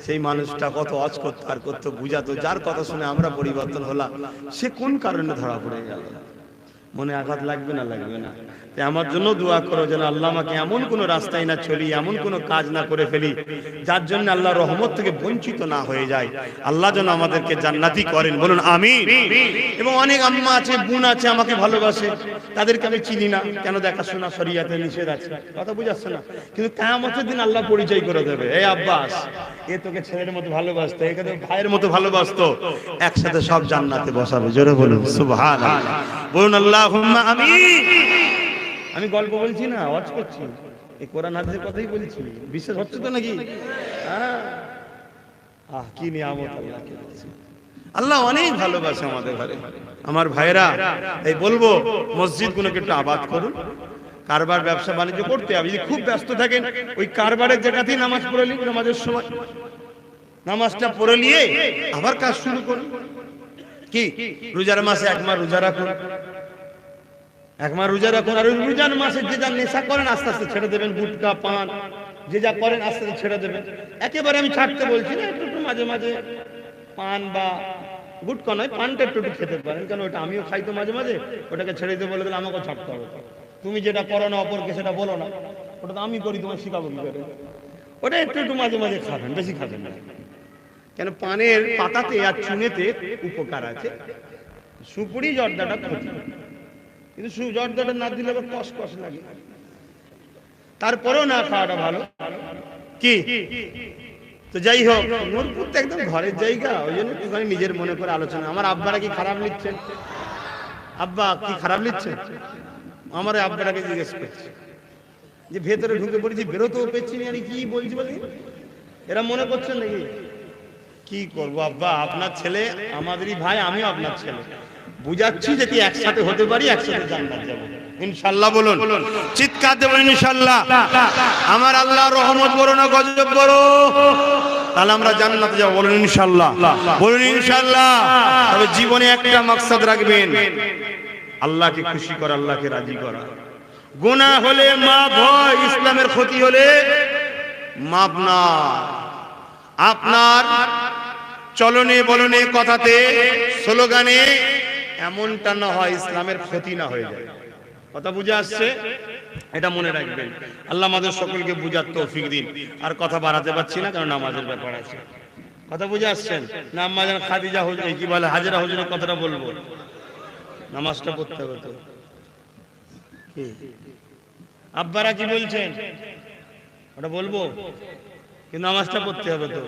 [SPEAKER 2] সেই মানুষটা কত অজ করতো আর করতো বুঝাতো, যার কথা শুনে আমরা পরিবর্তন হলাম, সে কোন কারণে ধরা পড়ে গেল। মনে আঘাত লাগবে না? লাগবে না? আমার জন্য দোয়া করো যেন আল্লাহ আমাকে এমন কোন রাস্তায় না চলি, এমন কোন কাজ না করে ফেলি যার জন্য আল্লাহ রহমত থেকে বঞ্চিত না হয়ে যায়। আল্লাহ যেন আমাদেরকে জান্নাতি করেন, বলুন আমিন। এবং অনেক আম্মা আছে, বোন আছে আমাকে ভালোবাসে, তাদেরকে আমি চিনি না, কেন দেখাশোনা শরিয়াতে নিষেধ আছে, কথা বুঝাচ্ছে না, কিন্তু কিয়ামতের দিন আল্লাহ পরিচয় করে দেবে, এই আব্বাস এ তোকে ছেলের মতো ভালোবাসতো, একে তো ভাইয়ের মতো ভালোবাসতো, একসাথে সব জান্নাতে বসাবে। জোরে বলুন সুবহানাল্লাহ, বলুন আল্লাহুম্মা আমিন। আমি গল্প বলছি না, ওয়াজ করছি, এই কোরআন হাদিসের কথাই বলছি, বিশ্বাস হচ্ছে তো নাকি? কি নিয়ামত আল্লাহকে দিয়েছে। আল্লাহ অনেক ভালোবাসে আমাদের ঘরে। আমার ভাইরা, এই বলবো মসজিদগুলোকে একটু আবাদ করুন, কারবার ব্যবসা বাণিজ্য করতে হবে। যদি খুব ব্যস্ত থাকেন ওই কারবারের জায়গাতেই নামাজ পড়ে নিন, নামাজের সময় নামাজটা পড়ে নিয়ে আবার কাজ শুরু করুন। কি রোজার মাসে এক মাস রোজা রাখুন, এক মাস রোজা রাখুন, আর ওই রোজার মাসে যে যা নেশা করেন আস্তে আস্তে ছেড়ে দেবেন, গুটকা পান যে যা করেন আস্তে আস্তে ছেড়ে দেবেন। একেবারে আমি ছাড়তে বলছি না, একটু একটু মাঝে মাঝে পান বা গুটকা নয়, পানটা একটু একটু খেতে পারেন, কারণ ওটা আমিও খাই তো মাঝে মাঝে, ওটাকে ছেড়ে দিতে বলে দিলে আমাকেও ছাড়তে হবে। তুমি যেটা করো না অপরকে সেটা বলো না, ওটা তো আমি করি, তোমার শিখাবো কি করে? ওটা একটু একটু মাঝে মাঝে খাবেন, বেশি খাবেন না, কেন পানের পাতাতে আর চুনেতে উপকার আছে। সুপুরি জর্দাটা ক্ষতি, কিন্তু জর্দাটা না দিলে আবার কষ কষ লাগে, তারপরেও না খাওয়াটা ভালো। কি তো যাই হোক, নূরপুর তো একদম ঘরের জায়গা, ওই জন্য একটুখানি নিজের মনে করে আলোচনা। আমার আব্বারা কি খারাপ লিখছেন? আব্বা কি খারাপ লিখছেন? আমার আব্বাটাকে জিজ্ঞেস করছে যে ভেতরে ঢুকে পড়েছি, বেরোতেও পেয়েছি না, কি বলছি বলি, এরা মনে করছেন নাকি? কি করবো আব্বা, আপনার ছেলে আমাদেরই ভাই, আমিও আপনার ছেলে, বুঝাচ্ছি যে কি একসাথে হতে পারি, একসাথে জান্নাত যাব ইনশাআল্লাহ। বলুন, চিৎকার দেবেন ইনশাআল্লাহ। আমার আল্লাহ রহমত বড় না গজব বড়, তাহলে আমরা জান্নাতে যাব, বলুন ইনশাআল্লাহ, বলুন ইনশাআল্লাহ। তবে জীবনে একটা মাকসাদ রাখবেন, আল্লাহকে খুশি করা, আল্লাহকে রাজি করা। গুনাহ হলে মাফ হয়, ইসলামের ক্ষতি হলে মাফ না। আপনার চলনে বলনে কথাতে স্লোগানে এমনটা না হয় ইসলামের ক্ষতি না হয়ে যায়। কথা বুঝে আসছে? এটা মনে রাখবেন। আল্লাহ আমাদের সকলকে বুঝার তৌফিক দিন। আর কথা বাড়াতে পারছি না, কারণ নামাজের ব্যাপার আছে। কথা বুঝে আসছেন না? আম্মা জান খাদিজা হুজুর কি বলে, হাজেরা হুজুরের কথাটা বলবো, নামাজটা পড়তে হবে তো। আব্বারা কি বলছেন ওটা বলবো, কিন্তু নামাজটা পড়তে হবে তো,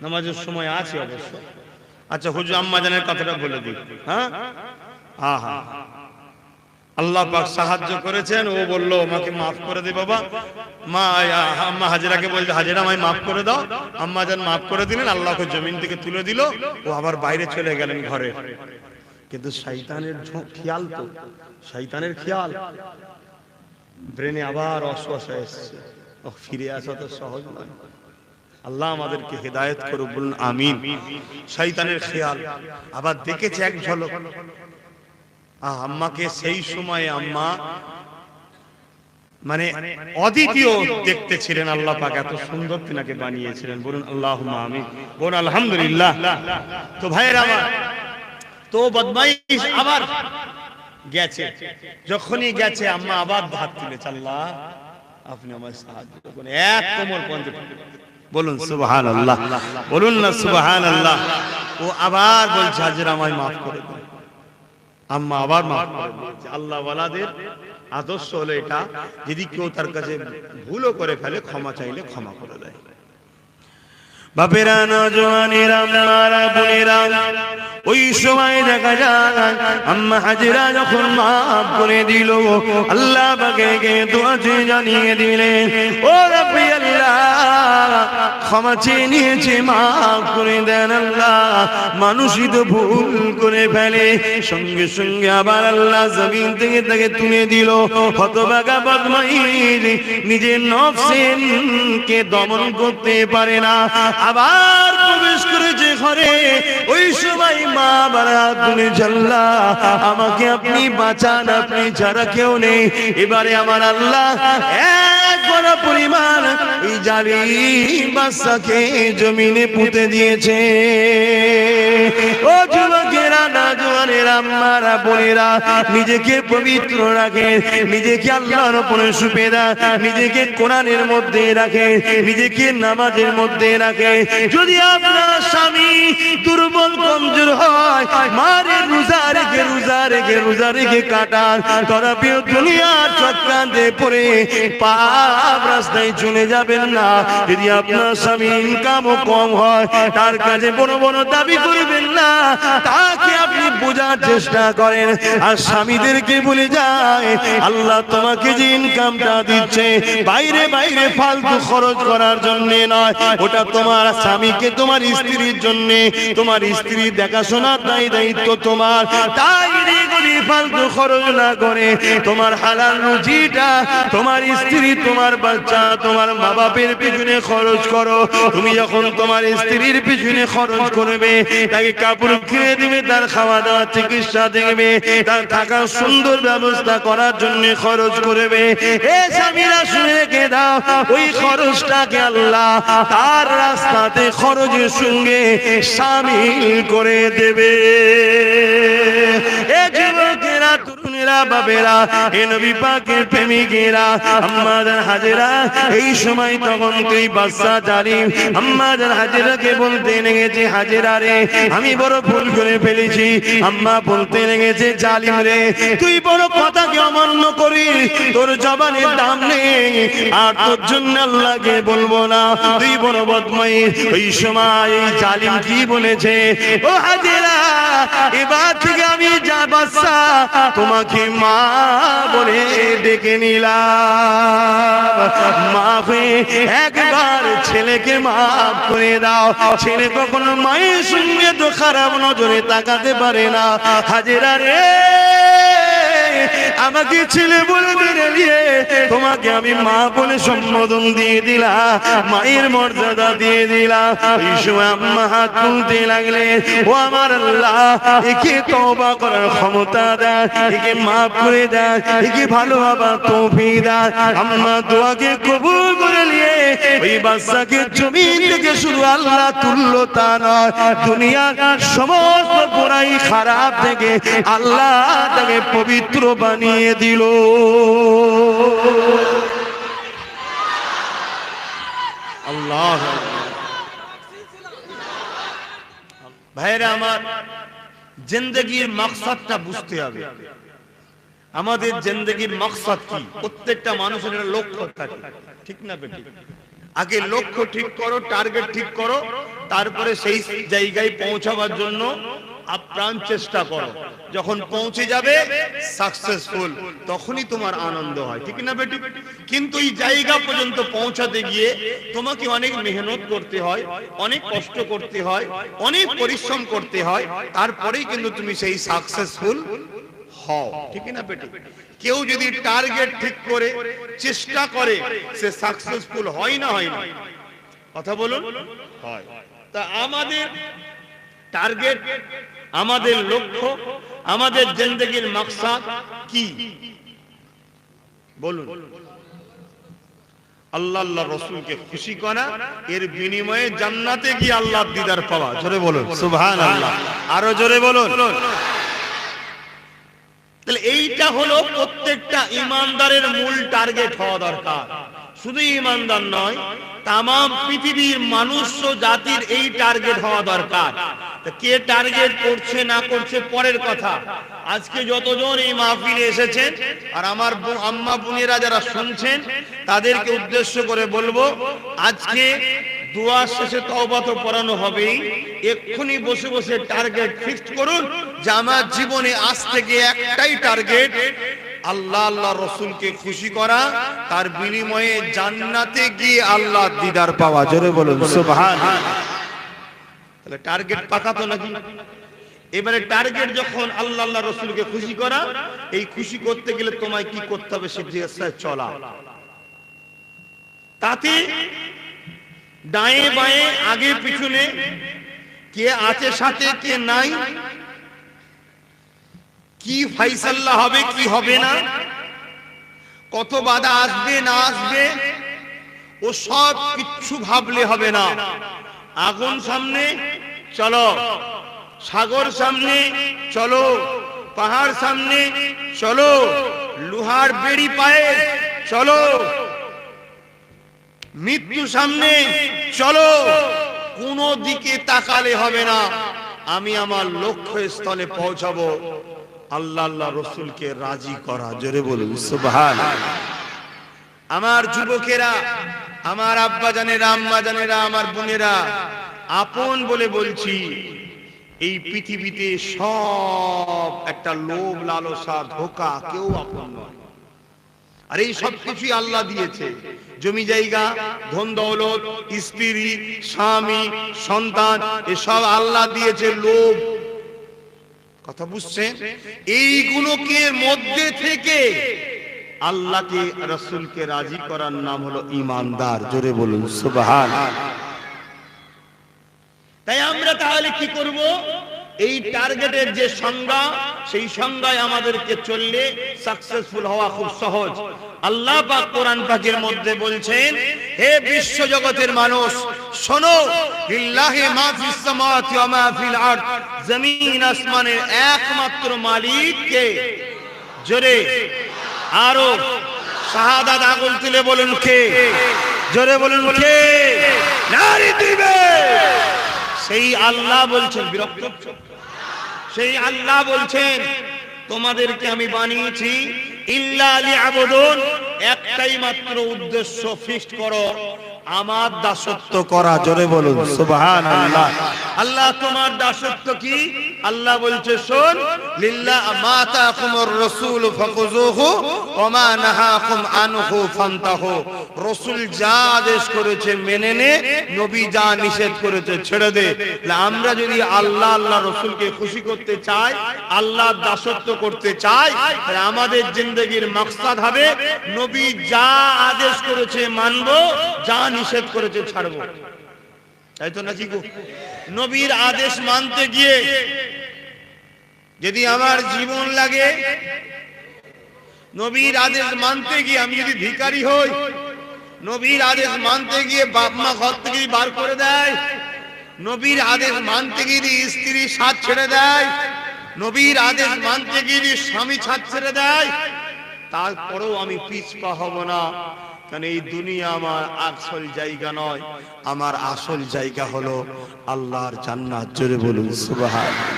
[SPEAKER 2] নামাজের সময় আছে অবশ্য। আচ্ছা হুজুর আম্মা জানের কথাটা বলে দিই। হ্যাঁ হ্যাঁ, আল্লাহ পাক সাহায্য করেছেন, ও বললো আমাকে মাফ করে দে বাবা। মা আম্মা হাজেরাকে বলছে, হাজেরা আমায় মাফ করে দাও। আম্মা জান মাফ করে দিলেন, আল্লাহকে জমিন থেকে তুলে দিল, ও আবার বাইরে চলে গেলেন ঘরে। কিন্তু শয়তানের খেয়াল, তো শয়তানের খেয়াল ব্রেনে আবার অসুয়াশা এসছে, ফিরে আসা তো সহজ নয়। আল্লাহ আমাদেরকে হেদায়েত করুক, বলুন আমিন। শয়তানের খেয়াল আবার দেখেছে এক ঝলক আম্মাকে, সেই সময়ে আম্মা মানে অদ্বিতীয় দেখতে ছিলেন, আল্লাহ পাক এত সুন্দর তিনাকে বানিয়েছিলেন, বলুন আল্লাহুম্মা আমিন, বলুন আলহামদুলিল্লাহ। তো ভাইয়েরা আমার, তো বদমাইশ আবার গেছে, যখনই গেছে আম্মা আবার ভাত তুলেছে, আল্লাহ আপনি আমায় সাহায্য করুন, এক কোমর পর্যন্ত, বলুন সুবহানাল্লাহ, বলুন না সুবহানাল্লাহ। ও আবার বলছে, হাজেরা আমায় মাফ করে দিন। আম্মা আবার মাফ করে দিয়েছে। আল্লাহ ওয়ালাদের আদর্শ হলো এটা, যদি কেউ তার কাছে ভুলও করে ফেলে ক্ষমা চাইলে ক্ষমা করে দেয়।
[SPEAKER 1] বাপেরা, নওজওয়ানেরা, মারা বোনেরা, ওই সময় দেখা যায় আম্মা হাজেরা যখন মাফ করে দিল, আল্লাহ পাকে দোয়া জানিয়ে দিলেন, ও রাব্বি আল্লাহ, ক্ষমা চেয়ে নিয়েছে, মাফ করে দেন আল্লাহ। মানুষই তো ভুল করে ফেলে, সঙ্গে সঙ্গে আবার আল্লাহ জমিন থেকে তাকে তুলে দিল। হতভাগা বদমাইশ নিজের নফসকে দমন করতে পারে না, আবার প্রবেশ করেছে ঘরে। ওই সময় মা বারা তুলে জাল্লা, আমাকে আপনি বাঁচান, আপনি ছাড়া কেউ নেই। এবারে আমার আল্লাহ এক বড় পরিমাণ এই জালিম বাচ্চাকে জমিনে পুঁতে দিয়েছে। ও যুবকেরা, নওজওয়ানেরা, আম্মারা, বোনেরা, নিজেকে পবিত্র রাখেন, নিজেকে আল্লাহর উপরে সুপেদা, নিজেকে কোরআনের মধ্যে রাখেন, নিজেকে নামাজের মধ্যে রাখেন। যদি আপনার স্বামী দুর্বল কমজোর হয়, মারে রোজা রেখে রোজা রেখে রোজা রেখে কাটান। তরাপিও দুনিয়ার চক্রান্তে পড়ে পাপ রাস্তায় চলে যাবেন না। যদি আপনার স্বামী ইনকামও কম হয়, তার কাছে বড় বড় দাবি করবেন না, তাকে আপনি বোঝার চেষ্টা করেন। আর স্বামীদেরকে বলে যায়, আল্লাহ তোমাকে যে ইনকামটা দিচ্ছে বাইরে বাইরে ফালতু খরচ করার জন্য নয়, ওটা তোমার স্বামীকে, তোমার স্ত্রীর জন্য, তোমার স্ত্রী দেখাশোনার দায়িত্ব তোমার। তাই ফালতু খরচ না করে তোমার হালাল রুজিটা তোমার স্ত্রী, তোমার বাচ্চা, তোমার মা বাপের পিছনে খরচ করো। তুমি যখন তোমার স্ত্রীর পিছনে খরচ করবে, তাকে কাপড় কিনে দিবে, তার খাওয়া দাওয়া চিকিৎসা দেখবে, তার থাকার সুন্দর ব্যবস্থা করার জন্য খরচ করবে। এ স্বামীরা শুনে রেখে দাও, ওই খরচটাকে আল্লাহ তার রাস্তাতে খরচের সঙ্গে শামিল করে দেবে। এ যুবকেরা, তরুণেরা, বাবেরা, এ নবী পাকের প্রেমিকেরা, আম্মাজান হাজেরা, এই সময় তখন তুই বাচ্চা জালিম আম্মাজান হাজেরাকে বলতে লেগেছে, হাজেরা রে, আমি বড় ভুল করে ফেলেছি। আম্মা বলতে লেগেছে, জালিম রে, তুই বড় কথাকে অমান্য করিস, তোর জবানের দাম নেই, আর তোর জন্য আল্লাহকে বলবো না, তুই বড় বদমাইশ। ওই সময় এই জালিম কি বলেছে, ও হাজেরা, এবার থেকে আমি যা বাচ্চা তোমাকে মা বলে ডেকে নিলাম। মাফে একবার ছেলেকে মাফ করে দাও। ছেলে কখনো মায়ের সঙ্গে তো খারাপ নজরে তাকাতে পারে না। হাজেরা রে, আমাকে ছেলে বলে বেরিয়ে তোমাকে আমি মা বলে সম্বোধন দিয়ে দিলাম, মায়ের মর্যাদা দিয়ে দিলাম। এই সময় আম্মা হাত তুলতে লাগলেন, ও আমার আল্লাহ, একে তওবা করার ক্ষমতা দেন, একে মাফ করে দেন, একে ভালো হবার তৌফিক দেন। আম্মা দোয়াকে কবুল করে নিয়ে ওই বাচ্চাকে জমিন থেকে শুধু আল্লাহ তুললো তা নয়, দুনিয়ার সমস্ত বুরাই খারাপ থেকে আল্লাহ তাকে পবিত্র বানিয়ে দিল। আল্লাহ ভাইরা আমার, জিন্দেগির মাকসাদটা বুঝতে হবে। আমাদের জিন্দেগির মাকসাদ কি? প্রত্যেকটা মানুষের একটা লক্ষ্য থাকে, ঠিক না বেটি? আগে লক্ষ্য ঠিক করো, টার্গেট ঠিক করো, তারপরে সেই জায়গায় পৌঁছাবার জন্য আপ্রাণ চেষ্টা করো। যখন পৌঁছে যাবে সাকসেসফুল, তখনই তোমার আনন্দ হয়, ঠিক না বেটি? কিন্তু এই জায়গা পর্যন্ত পৌঁছাতে গিয়ে তোমাকে অনেক মেহনত করতে হয়, অনেক কষ্ট করতে হয়, অনেক পরিশ্রম করতে হয়, তারপরেই কিন্তু তুমি সেই সাকসেসফুল হও, ঠিক না বেটি? কেউ যদি টার্গেট ঠিক করে চেষ্টা করে, সে সাকসেসফুল হয় না হয় না? কথা বলুন, হয়। তা আমাদের টার্গেট, আমাদের লক্ষ্য, আমাদের জিন্দেগির মাকসাদ কি বলুন? আল্লাহ আল্লাহ রাসূলকে খুশি করা, এর বিনিময়ে জান্নাতে গিয়ে আল্লাহর দিদার পাওয়া। জোরে বলুন সুবহানাল্লাহ, আরো জোরে বলুন। তাহলে এইটা হলো প্রত্যেকটা ইমানদারের মূল টার্গেট হওয়া দরকার। শুধু ইমানদার নয়, তামাম পৃথিবীর মানুষ জাতির এই টার্গেট হওয়া দরকার। কে টার্গেট করছে না করছে পরের কথা। আজকে যতজন এই মাহফিলে এসেছেন আর আমার আম্মা বোনেরা যারা শুনছেন, তাদেরকে উদ্দেশ্য করে বলবো, আজকে দোয়া শেষে তওবা তো পড়ানো হবেই, এক্ষুনি বসে বসে টার্গেট ফিক্সড করুন যে আমার জীবনে আজ থেকে একটাই টার্গেট, আল্লাহ আল্লাহ রসুলকে খুশি করা, তার বিনিময়ে জান্নাতে গিয়ে আল্লাহ দিদার পাওয়া। জোরে বলুন সুবহানাল্লাহ। তাহলে টার্গেট পাকা তো নাকি? এবারে টার্গেট যখন আল্লাহ আল্লাহ রসুলকে খুশি করা, এই খুশি করতে গেলে তোমায় কি করতে হবে? সে রাস্তায় চলা। তাতে ডায়ে বায়ে আগে পিছনে কে আছে সাথে, কে নাই, কি ফাইসাল্লা হবে কি হবে না, কত বাধা আসবে না আসবে, ও সব কিচ্ছু ভাবলে হবে না। আগুন সামনে চলো, সাগর সামনে চলো, পাহাড় সামনে চলো, লোহার বেড়ি পায়ে চলো, মৃত্যু সামনে চলো, কোনো দিকে তাকালে হবে না। আমি আমার লক্ষ্য স্থলে পৌঁছাবো, আল্লাহ আল্লাহ রসুলকে রাজি করা। জোরে বলুন সুবহানাল্লাহ। আমার যুবকেরা, আমার আব্বা জানেরা, আম্মা জানেরা, আমার বোনেরা, আপন বলে বলছি, এই পৃথিবীতে সব একটা লোভ লালসা ধোঁকা, কেউ আপন নয়। আর এই সব কিছুই আল্লাহ দিয়েছে, জমি জায়গা, ধন দৌলত, স্ত্রী, স্বামী, সন্তান, এসব আল্লাহ দিয়েছে। লোভ, কথা বুঝছেন? এইগুলোকে মধ্যে থেকে আল্লাহকে রাসূলকে রাজি করার নাম হলো ঈমানদার। জোরে বলুন সুবহানাল্লাহ। তাই আমরা তাহলে কি করব? এই টার্গেটের যে সংজ্ঞা, সেই সংজ্ঞায় আমাদেরকে চললে সাকসেসফুল হওয়া খুব সহজ। আল্লাহ পাক কোরআন পাকের মধ্যে বলছেন, হে বিশ্ব জগতের মানুষ শোনো, লিল্লাহি মা ফিস সামাওয়াতি ওয়া মা ফিল আরদ, জমিন আসমানের একমাত্র মালিক কে? জোরে আরো শাহাদাত আগুন তুলে বলুন কে? জোরে বলুন কে? নারী দিবে। সেই আল্লাহ বলছেন, বিরক্ত, সেই আল্লাহ বলছেন তোমাদেরকে আমি বানিয়েছি ইল্লা লিয়াবুদুন, একটাই মাত্র উদ্দেশ্য, ফিক্সড করো, আমার দাসত্ব করা। জোরে বলুন সুবহানাল্লাহ। আল্লাহ তোমার দাসত্ব কি? আল্লাহ বলছে শোন, লিল্লাহ মা তাকুমুর রাসূল ফাখুযুহু ওয়া মা নাহাকুম আনহু ফান্তাহু। রাসূল যা আদেশ করেছে মেনে নে, নবী যা নিষেধ করেছে ছেড়ে দে। আমরা যদি আল্লাহ আল্লাহ রাসূলকে খুশি করতে চাই, আল্লাহর দাসত্ব করতে চাই, তাহলে আমাদের জিন্দেগীর মাকসাদ হবে নবী যা আদেশ করেছে মানবো, যা নিষেধ করেছে ছাড়বো। তাই তো নাকি গো? নবীর আদেশ মানতে গিয়ে যদি আমার জীবন লাগে, নবীর আদেশ মানতে গিয়ে আমি যদি ভিখারি হই, নবীর আদেশ মানতে গিয়ে বাপ মা ঘর থেকে বার করে দেয়, নবীর আদেশ মানতে গিয়ে স্ত্রী সাথ ছেড়ে দেয়, নবীর আদেশ মানতে গিয়ে স্বামী সাথ ছেড়ে দেয়, তারপরেও আমি পিছপা হব না। কারণ এই দুনিয়া আমার আসল জায়গা নয়, আমার আসল জায়গা হলো আল্লাহর জান্নাত। জোরে বলুন সুবহানাল্লাহ।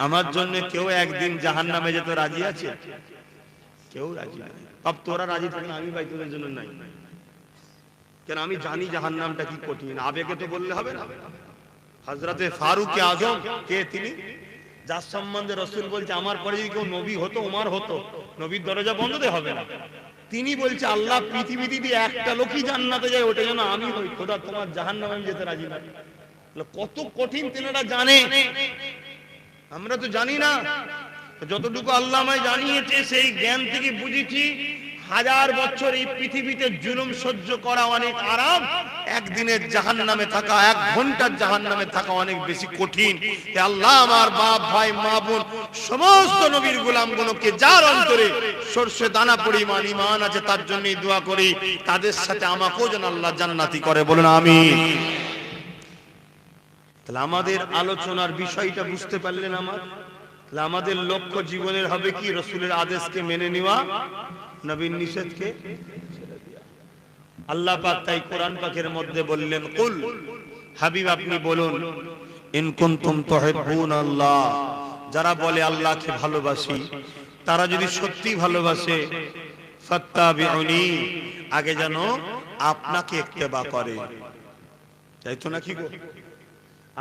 [SPEAKER 1] আমার জন্য কেউ একদিন জাহান্নামে যেতে রাজি আছে? কেউ রাজি নাই। अब তোরা রাজি থাকেন, আমি ভাই তোদের জন্য নাই। কেন? আমি জানি জাহান্নামটা কি কঠিন। আবেগে তো বললে হবে না। হযরতে ফারুক আজম কে? তিনি যার সম্বন্ধে রাসূল বলছে আমার পরে যদি কেউ নবী হতো, ওমর হতো, নবীর দরজা বন্ধ হবে না। তিনি বলছে আল্লাহ পৃথিবীতে যদি একটা লোকই জান্নাতে যায়, ওটা যেন আমি হই। খোদা তোমার জাহান্নামে আমি যেতে রাজি না। কত কঠিন তিনারা জানে, আমরা তো জানি না। যতটুকু আল্লাহ আমায় জানিয়েছে সেই জ্ঞান থেকে বুঝেছি, 1000 বছর এই পৃথিবীতে জুলুম সহ্য করা অনেক আরাম, একদিনের জাহান্নামে থাকা, 1 ঘন্টার জাহান্নামে থাকা অনেক বেশি কঠিন। আল্লাহ আমার বাপ ভাই মা বোন সমস্ত নবীর গোলামগুলোকে যার অন্তরে সরষে দানা পরিমাণ ঈমান আছে, তার জন্যই দোয়া করি তাদের সাথে আমাকেও যেন আল্লাহ জান্নাতি করে। বলুন আমিন। তাহলে আমাদের আলোচনার বিষয়টা বুঝতে পারলেন? আমাদের লক্ষ্য জীবনের হবে কি? রাসূলের আদেশকে মেনে নেওয়া, নবীর নিষেধকে ছেড়ে দেওয়া। আল্লাহ পাক তাই কোরআন পাকের মধ্যে বললেন, কুল, হাবিব আপনি বলুন, ইন কুনতুম তুহিব্বুনাল্লাহ, যারা বলে আল্লাহকে ভালোবাসি, তারা যদি সত্যি ভালোবাসে, ফাত্তাবিউনি, আগে যেন আপনাকে ইত্তেবা করে। তাই তো নাকি গো?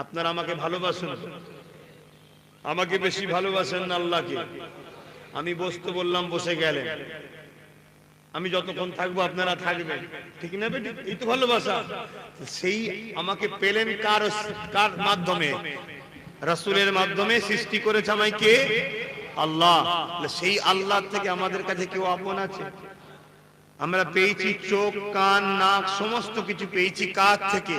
[SPEAKER 1] আপনারা আমাকে ভালোবাসেন, আমাকে বেশি ভালোবাসেন না আল্লাহকে?
[SPEAKER 2] আমি বসতে বললাম, বসে গেলেন, আমি যতক্ষণ থাকবো আপনারা থাকবেন, ঠিক না বেটি? এই তো ভালোবাসা। সেই আমাকে পেলেন কার মাধ্যমে? রাসূলের মাধ্যমে। সৃষ্টি করেছে আমায় কে? আল্লাহ। সেই আল্লাহ থেকে আমাদের কাছে কেউ আপন আছে? আমরা পেয়েছি চোখ, কান, নাক, সমস্ত কিছু পেয়েছি কার থেকে?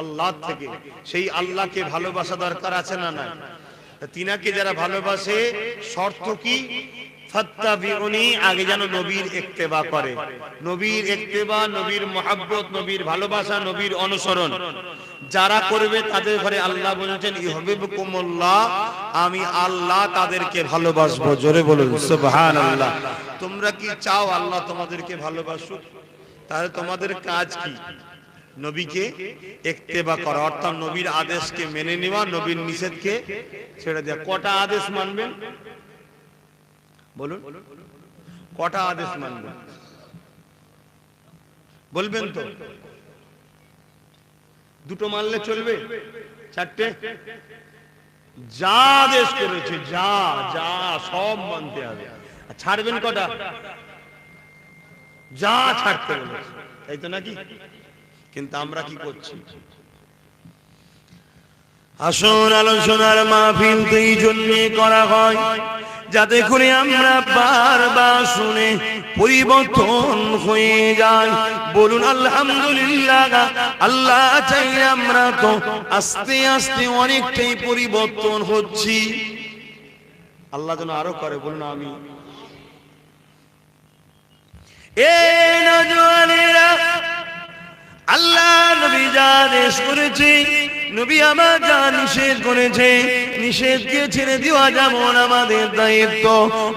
[SPEAKER 2] আল্লাহ থেকে। সেই আল্লাহকে ভালোবাসা দরকার আছে না না? তিনাকে যারা ভালোবাসে, শর্ত কি? ফাত্তাবিউনি, আগে যেন নবীর ইত্তেবা করে। নবীর ইত্তেবা, নবীর মুহাব্বত, নবীর ভালোবাসা, নবীর অনুসরণ যারা করবে তাদের ঘরে আল্লাহ বলেছেন ইউহিব্বুকুমুল্লাহ, আমি আল্লাহ তাদেরকে ভালোবাসবো। জোরে বলুন সুবহানাল্লাহ। তোমরা কি চাও আল্লাহ তোমাদেরকে ভালোবাসুক? তাহলে তোমাদের কাজ কি? নবীকে ইত্তেবা করা, অর্থাৎ নবীর আদেশকে মেনে নেওয়া, নবীর নিষেধকে ছেড়ে দেওয়া। কটা আদেশ মানবেন বলুন? কটা আদেশ মানবেন বলবেন তো? দুটো মানলে চলবে? চারটে? যা আদেশ করেছে যা যা সব মানতে হবে। ছাড়বেন কটা? যা ছাড়তে বলেছে, তাই তো নাকি? কিন্তু আমরা কি করছি?
[SPEAKER 1] আসুন, আলোচনার মাহফিল তো এই জন্যে করা হয় যাতে করে আমরা বারবার শুনে পরিবর্তন হয়ে যাই। বলুন আলহামদুলিল্লাহ। আল্লাহ চাইলে আমরা তো আস্তে আস্তে অনেকটাই পরিবর্তন হচ্ছি।
[SPEAKER 2] আল্লাহ যেন আরো করে, বলুন আমি।
[SPEAKER 1] এই নওজওয়ানেরা, আল্লাহ নবী যা আদেশ করেছে, নবী আমার যা নিষেধ করেছে, নিষেধকে ছেড়ে দেওয়া যেমন আমাদের দায়িত্ব,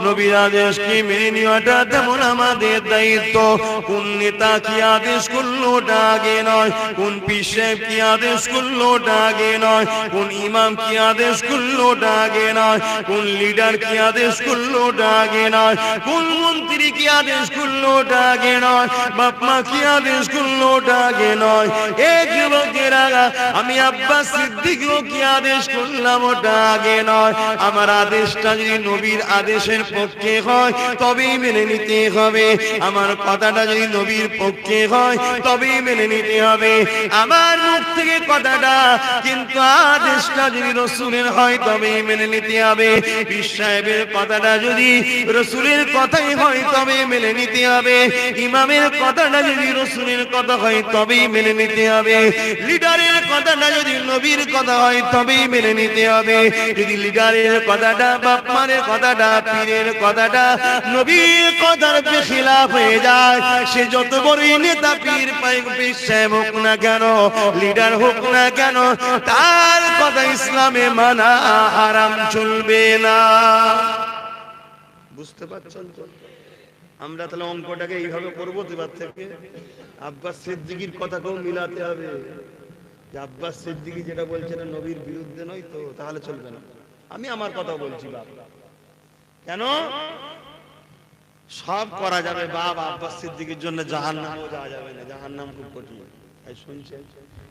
[SPEAKER 1] নবীর আদেশকে মেনে নেওয়াটা তেমন আমাদের দায়িত্ব। কোন নেতা কি আদেশ করলো ওটা আগে নয়, কোন পীর সাহেব কি আদেশ করলো ওটা আগে নয়, কোন ইমাম কি আদেশ করলো ওটা আগে নয়, কোন লিডার কি আদেশ করলো ওটা আগে নয়, কোন মন্ত্রী কি আদেশ করলো ওটা আগে নয়, বাপ মা কি আদেশ করলো ওটা আগে নয়। এক যুবকেরা, আমি আব্বাস সিদ্দিকও কি আদেশ করলাম ওটা আগে নয়। আমার আদেশটা যদি নবীর আদেশের পক্ষে হয় তবেই মেনে নিতে হবে। আমার কথাটা যদি নবীর পক্ষে হয় তবেই মেনে নিতে হবে। আমার মুখ থেকে কথাটা কিন্তু আদেশটা যদি রাসূলের হয় তবেই মেনে নিতে হবে। পীর সাহেবের কথাটা যদি রাসূলের কথাই হয় তবেই মেনে নিতে হবে। ইমামের কথাটা যদি রাসূলের কথা হয় তবেই মেনে নিতে হবে। লিডারের কথাটা যদি নবীর কথা হয় তবেই মেনে নিতে হবে। যদি লিডারের কথাটা, বাপ মায়ের কথাটা, পীরের কথাটা নবীর কথার বেখিলাফ হয়ে যায়, সে যত বড়ই নেতা, পীর সাহেব হোক না কেন, লিডার হোক না কেন, তার কথা ইসলামে মানা হারাম, চলবে না।
[SPEAKER 2] বুঝতে পারছেন তো? আমরা তাহলে অঙ্কটাকে এইভাবে করবো এবার থেকে। আব্বাস সিদ্দিকীর কথাকেও মিলাতে হবে। আব্বাস সিদ্দিকী যেটা বলছেন নবীর বিরুদ্ধে নয় তো, তাহলে চলবে না। আমি আমার কথা বলছি বাবা, কেন সব করা যাবে বাবা, আব্বাস সিদ্দিকীর জন্য জাহান্নামও যাওয়া যাবে না। জাহান্নাম খুব কঠিন, তাই শুনছেন?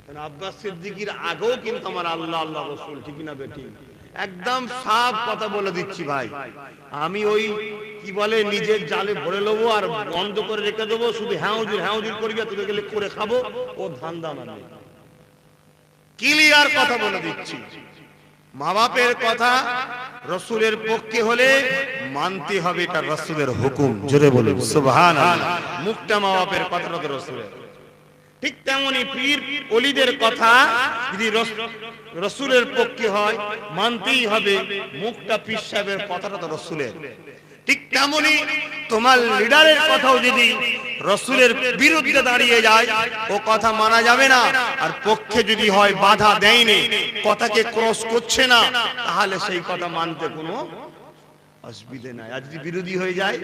[SPEAKER 2] কারণ আব্বাস সিদ্দিকীর আগেও কিন্তু আমার আল্লাহ আল্লাহ রাসূল, ঠিক না বেটি? একদম সাফ কথা বলে দিচ্ছি ভাই। আমি ওই কি বলে নিজের জালে ভরে নেবো আর বন্ধ করে রেখে দেবো, শুধু হ্যাঁ হুজুর করবি, তোকে গেলে করে খাবো, ও ধান্দা মানে। ক্লিয়ার কথা বলে দিচ্ছি। মা বাপের কথা রাসূলের পক্ষে হলে মানতে হবে, এটা রাসূলের হুকুম। জোরে বলুন সুবহানাল্লাহ। মুখটা মা বাপের কথাটা তো রাসূলের। ঠিক তেমনি পীর ওলিদের কথা যদি রাসূলের পক্ষে হয় মানতেই হবে, মুখটা পীর সাহেবের কথাটা তো রাসূলের। ঠিক তেমনি তোমার লিডারের কথাও যদি রাসূলের বিরুদ্ধে দাঁড়িয়ে যায় ও কথা মানা যাবে না। আর পক্ষে যদি হয় বাধা দেয়নি, কথাকে ক্রস করছে না, তাহলে সেই কথা মানতে কোনো অসুবিধা নাই। আর যদি বিরোধী হয়ে যায়,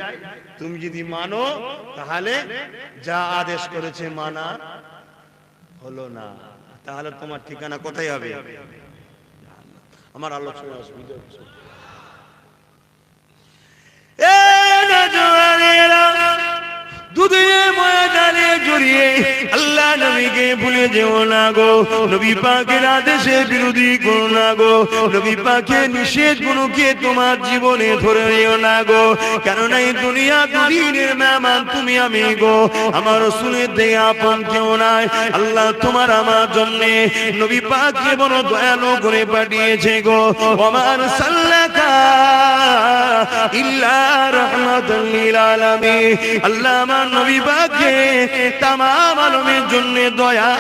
[SPEAKER 2] তুমি যদি মানো, তাহলে যা আদেশ করেছে মানা হলো না, তাহলে তোমার ঠিকানা কোথায় হবে? আমার আলোচনা অসুবিধা হচ্ছে।
[SPEAKER 1] দুধে ময়দানে জড়িয়ে আল্লাহ নবীকে ভুলে যেও না গো, নবী পাকের আদেশের বিরোধী করো না গো, নবী পাকের নিষেধ গুলোকে তোমার জীবনে ধরে নিও না গো, কেননা এই দুনিয়া দুদিনের মেহমান তুমি আমি গো, আমার রাসূলের দেয়া আপন কেউ নাই। আল্লাহ তোমার আমার জন্য নবী পাককে বড় দয়ালু করে পাঠিয়েছে গো, ওমা আরসালনাকা ইল্লা রাহমাতাল লিল আলামিন। আল্লাহ আমার নবী পাককে তাম আলমের জন্য দয়া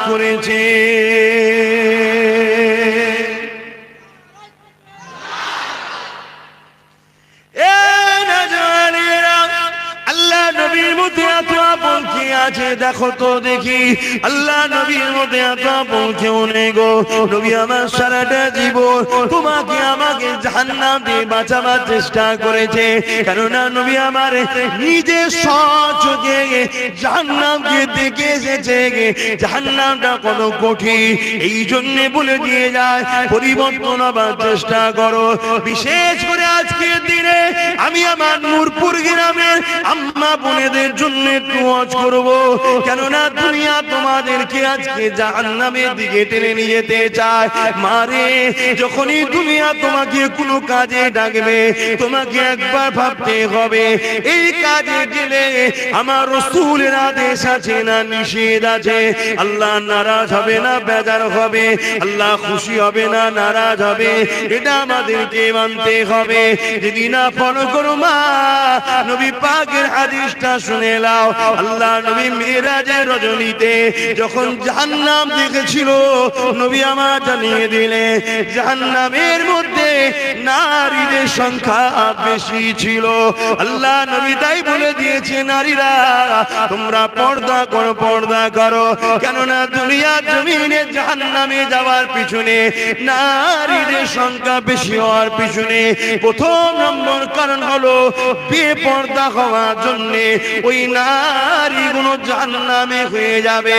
[SPEAKER 1] করেছে। আল্লাহ নবীর মধ্যে এত আপন কি আছে দেখো তো দেখি, আল্লাহ নবীর মধ্যে এত আপন কেউ নেই গো। নবী আমার সারাটা জীবন তোমাকে আমাকে জাহান্নাম দিয়ে বাঁচাবার চেষ্টা করেছে, কেননা নবী আমার নিজে সচোখে জাহান্নামকে দেখে এসেছে, জাহান্নামটা কত কঠিন, এই জন্য বলে দিয়ে যায় পরিবর্তন হবার চেষ্টা করো। বিশেষ করে আজকের দিনে আমি আমার নূরপুর গ্রামের আম্মা বোনেদের জন্য একটু ওয়াজ করব, কেননা দুনিয়া তোমাদেরকে আজকে জাহান্নামের দিকে টেনে নিয়ে যেতে চায়। মারে যখনই দুনিয়া তোমাকে কোনো কাজে ডাকবে তোমাকে একবার ভাবতে হবে এই কাজে গেলে আমার রাসূলের আদেশ আছে না নিষেধ আছে, আল্লাহ নারাজ হবে না বেজার হবে, আল্লাহ খুশি হবে না নারাজ হবে, এটা আমাদেরকে মানতে হবে। যদি না ফলো করো মা, নবী পাকের হাদিসটা শুনে নাও। আল্লাহ নবী মিরাজের রজনীতে যখন জাহান্নাম দেখেছিল, নবী আমার জানিয়ে দিলে জাহান্নামের মধ্যে নারীদের সংখ্যা বেশি ছিল। আল্লাহ নবী তাই বলে দিয়েছে, নারীরা তোমরা পর্দা করো পর্দা করো, কেননা দুনিয়া জমিনে জাহান্নামে যাওয়ার পিছনে নারীদের সংখ্যা বেশি হওয়ার পিছনে প্রথম নম্বর কারণ হলো বেপর্দা হওয়ার জন্য ওই নারীগুলো জাহান্নামে হয়ে যাবে।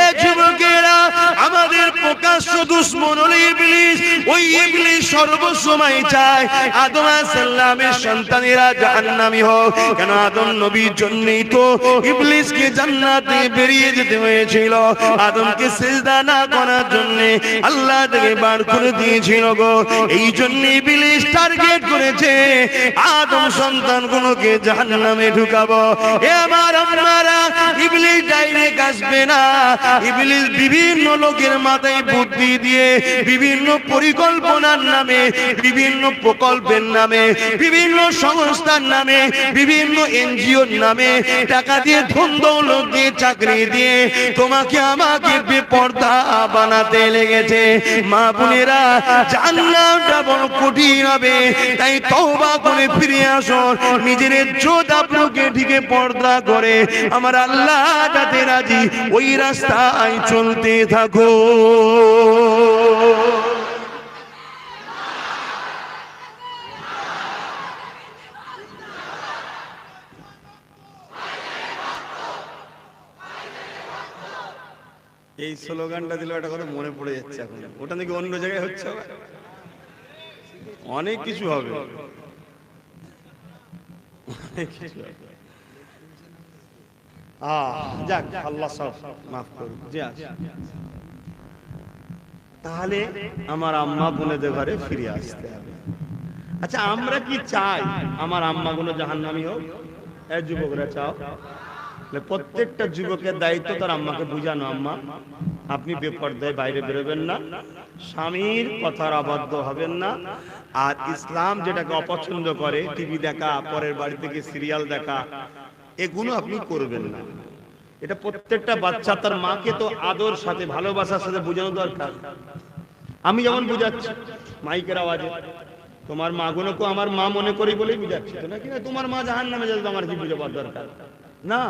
[SPEAKER 1] এ যুবকেরা, আমাদের প্রকাশ্য দুশমন হলো ইবলিস। ওই ইবলিস সর্বসময় চায় আদম আলাইহিস সালামের সন্তানেরা জাহান্নামী হোক, কেন আদম নবীর জন্যই তো ইবলিসকে জান্নাতে বেরিয়ে যেতে হয়েছিল, আদমকে সিজদা না করার জন্য আল্লাহ থেকে বার করে দিয়েছিল গো। এই জন্য ইবলিস টার্গেট করেছে আদম সন্তানগুলোকে জাহান্নামে ঢুকাবো। এ আমার আম্মারা, ইবলিস ডাইরেক্ট আসবে না, ইবলিস বিভিন্ন লোকের মাথায় বুদ্ধি দিয়ে বিভিন্ন পরিকল্পনার নামে, বিভিন্ন প্রকল্পের নামে, বিভিন্ন সংস্থার নামে, বিভিন্ন এনজিওর নামে টাকা দিয়ে ধন দৌলত দিয়ে চাকরি দিয়ে তোমাকে আমাকে বেপর্দা বানাতে লেগেছে। মা বোনেরা, জাহান্নামটা বড় কঠিন হবে, তাই তওবা করে ফিরে আসো, নিজের ইজ্জত আবরুকে ঢেকে পর্দা করে আমার আল্লাহ যাতে রাজি ওই রাস্তায় চলতে থাকো।
[SPEAKER 2] এই স্লোগানটা দিলে একটা কথা মনে পড়ে যাচ্ছে এখন, ওটা নাকি অন্য জায়গায় হচ্ছে, অনেক কিছু হবে। যাক, আল্লাহ সব মাফ করুন। তাহলে আমার আম্মা বোনেদের ঘরে ফিরে আসতে হবে। আচ্ছা, আমরা কি চাই আমার আম্মা গুলো জাহান্নামী হোক? এই যুবকরা চাও? প্রত্যেকটা যুবকের দায়িত্ব তার আম্মাকে বুঝানো, আম্মা আপনি বেপরদায় বাইরে বেরোবেন না, স্বামীর কথার অবাধ্য হবেন না, আর ইসলাম যেটাকে অপছন্দ করে টিভি দেখা, পরের বাড়ি থেকে সিরিয়াল দেখা, এগুলো আপনি করবেন না। এটা প্রত্যেকটা বাচ্চা তার মাকে তো আদর সাথে ভালোবাসার সাথে বোঝানো দরকার। আমি যেমন বুঝাচ্ছি মাইকের আওয়াজে, তোমার মা গুলোকে আমার মা মনে করি বলেই বুঝাচ্ছি তো, নাকি না তোমার মা জাহান্নামে যাবে আমার কি বুঝাবার দরকার না?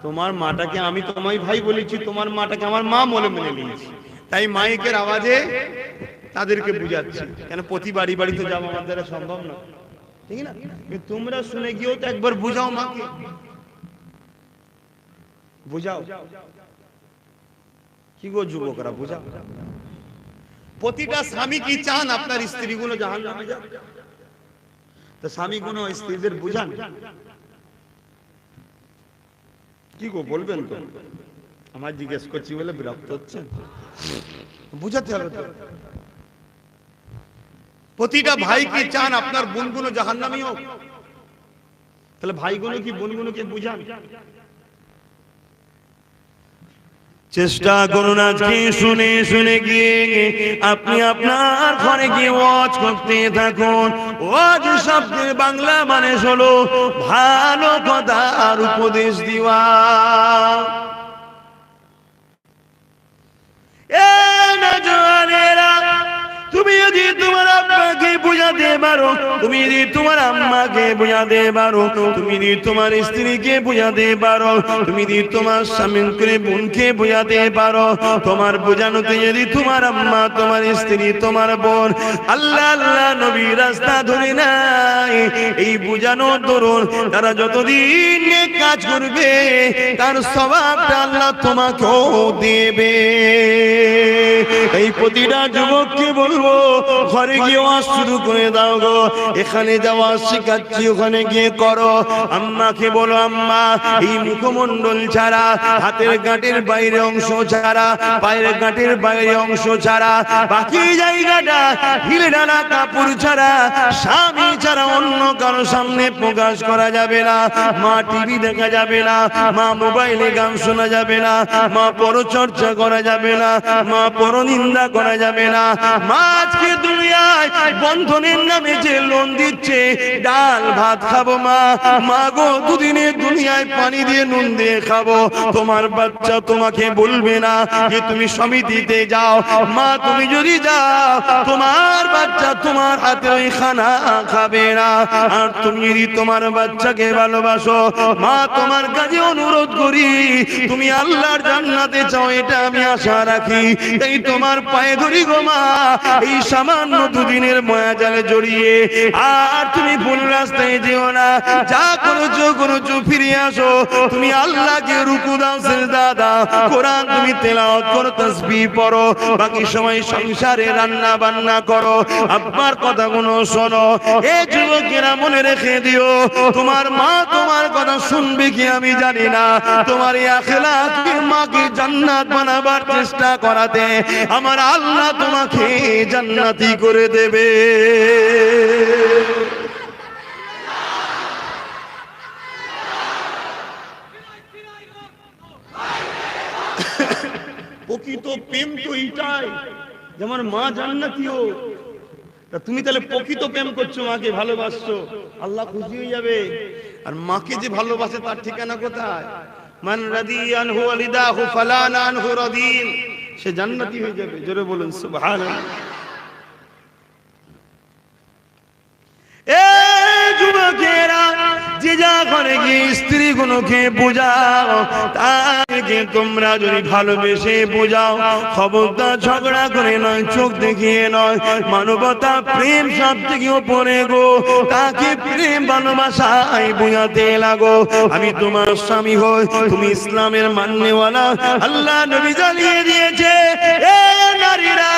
[SPEAKER 2] তোমার মাটাকে আমি তোমায় ভাই বলেছি, তোমার মাটাকে আমার মা বলে মেনে নিয়েছি, তাই মাইকের আওয়াজে তাদেরকে বুঝাচ্ছি। কেন প্রতি বাড়ি বাড়ি তো যাওয়া আমার দ্বারা সম্ভব না, ঠিক না? তোমরা শুনে গিয়েও তো একবার বুঝাও মাকে, বুঝাও। কি গো যুবকরা, বুঝাও। প্রতিটা স্বামী কি চান আপনার স্ত্রীগুলো জাহান্নামে যাক? তো স্বামীগুলো স্ত্রীদের বুঝান। কি গো বলবেন তো? আমার জিজ্ঞেস করছি বলে বিরক্ত হচ্ছেন? বুঝাতে হবে তো। প্রতিটা ভাই কি চান আপনার বোনগুলো জাহান্নামী হোক? তাহলে ভাইগুলো কি বোনগুলোকে বুঝান।
[SPEAKER 1] চেষ্টা করুন আজকে শুনে শুনে গিয়ে আপনি আপনার ঘরে গিয়ে ওয়াজ করতে থাকুন। ওয়াজ শব্দের বাংলা মানে হলো ভালো কথার উপদেশ দেওয়া। তুমি যদি তোমার আব্বাকে বুঝাতে পারো, তুমি যদি তোমার আম্মাকে বুঝাতে পারো, তুমি যদি তোমার স্ত্রীকে বুঝাতে পারো, তুমি যদি তোমার স্বামীকে বোনকে বুঝাতে পারো, তোমার বুঝানোতে যদি তোমার আম্মা, তোমার স্ত্রী, তোমার বোন আল্লাহ আল্লাহ নবী রাস্তা ধরে নাই, এই বুঝানোর দরুন তারা যতদিন নেক কাজ করবে তার সওয়াবটা আল্লাহ তোমাকেও দেবে। এই প্রতিটা যুবককে বলবো ঘরে গিয়ে ওয়াজ শুরু করে দাও গো। এখানে যাওয়া শিখাচ্ছি ওখানে গিয়ে করো। আম্মাকে বলো আম্মা এই মুখমণ্ডল ছাড়া, হাতের গাঁটের বাইরে অংশ ছাড়া, পায়ের গাঁটের বাইরে অংশ ছাড়া বাকি জায়গাটা হিলে ডালা কাপড় ছাড়া, স্বামী ছাড়া অন্য কারো সামনে প্রকাশ করা যাবে না। মা টিভি দেখা যাবে না, মা মোবাইলে গান শোনা যাবে না, মা পরচর্চা করা যাবে না, মা পরনিন্দা করা যাবে না। মা আজকে দুনিয়ায় বন্ধনের নামে যে লোন দিচ্ছে, ডাল ভাত খাবো মা, মা গো দুদিনে দুনিয়ায় পানি দিয়ে নুন দিয়ে খাবো। তোমার বাচ্চা তোমাকে বলবে না যে তুমি সমিতিতে যাও। মা তুমি যদি যাও তোমার বাচ্চা তোমার হাতে ওই খানা খাবে না। আর তুমি যদি তোমার বাচ্চাকে ভালোবাসো, মা তোমার কাছে অনুরোধ করি তুমি আল্লাহর জান্নাতে চাও, এটা আমি আশা রাখি। এই তোমার পায়ে ধরি গো মা, এই সামান্য দুদিনের মায়া জালে জড়িয়ে আর তুমি ভুল রাস্তায় যেও না। যা করেছো ফিরে আসো। তুমি আল্লাহকে রুকু দাও, সিজদা দাও, কোরআন তুমি তেলাওয়াত করো, তাসবিহ পড়ো, বাকি সময় সংসারে রান্না বান্না করো। আব্বার কথাগুলো শোনো। এই যুবকেরা মনে রেখে দিও, তোমার মা তোমার কথা শুনবে কি আমি জানি না, তোমার এই আখিরাতকে মাকে জান্নাত বানাবার চেষ্টা করাতে আমার আল্লাহ তোমাকে জান্নাতি করে দেবে।
[SPEAKER 2] প্রকৃত প্রেম তো এইটাই, যেমন মা জান্নাতি হোক। তা তুমি তাহলে প্রকৃত প্রেম করছো, মাকে ভালোবাসছো, আল্লাহ খুশি হয়ে যাবে। আর মাকে যে ভালোবাসে তার ঠিকানা কোথায়? মান রাদিয়ানহু ওয়ালিদাহু ফালান আনহু রাদিন, সে জান্নাতি হয়ে যাবে। জোরে বলুন সুবহানাল্লাহ।
[SPEAKER 1] এ যুবকেরা, যে যা ঘরে গিয়ে স্ত্রী গুলোকে বোঝাও, তাকে তোমরা যদি ভালোবেসে বোঝাও, খবরদার ঝগড়া করে নয়, চোখ দেখিয়ে নয়, মানবতা প্রেম সব থেকে ওপরে গো। তাকে প্রেম ভালোবাসায় বোঝাতে লাগো। আমি তোমার স্বামী হই, তুমি ইসলামের মান্যওয়ালা, আল্লাহ নবী জানিয়ে দিয়েছে এ নারীরা,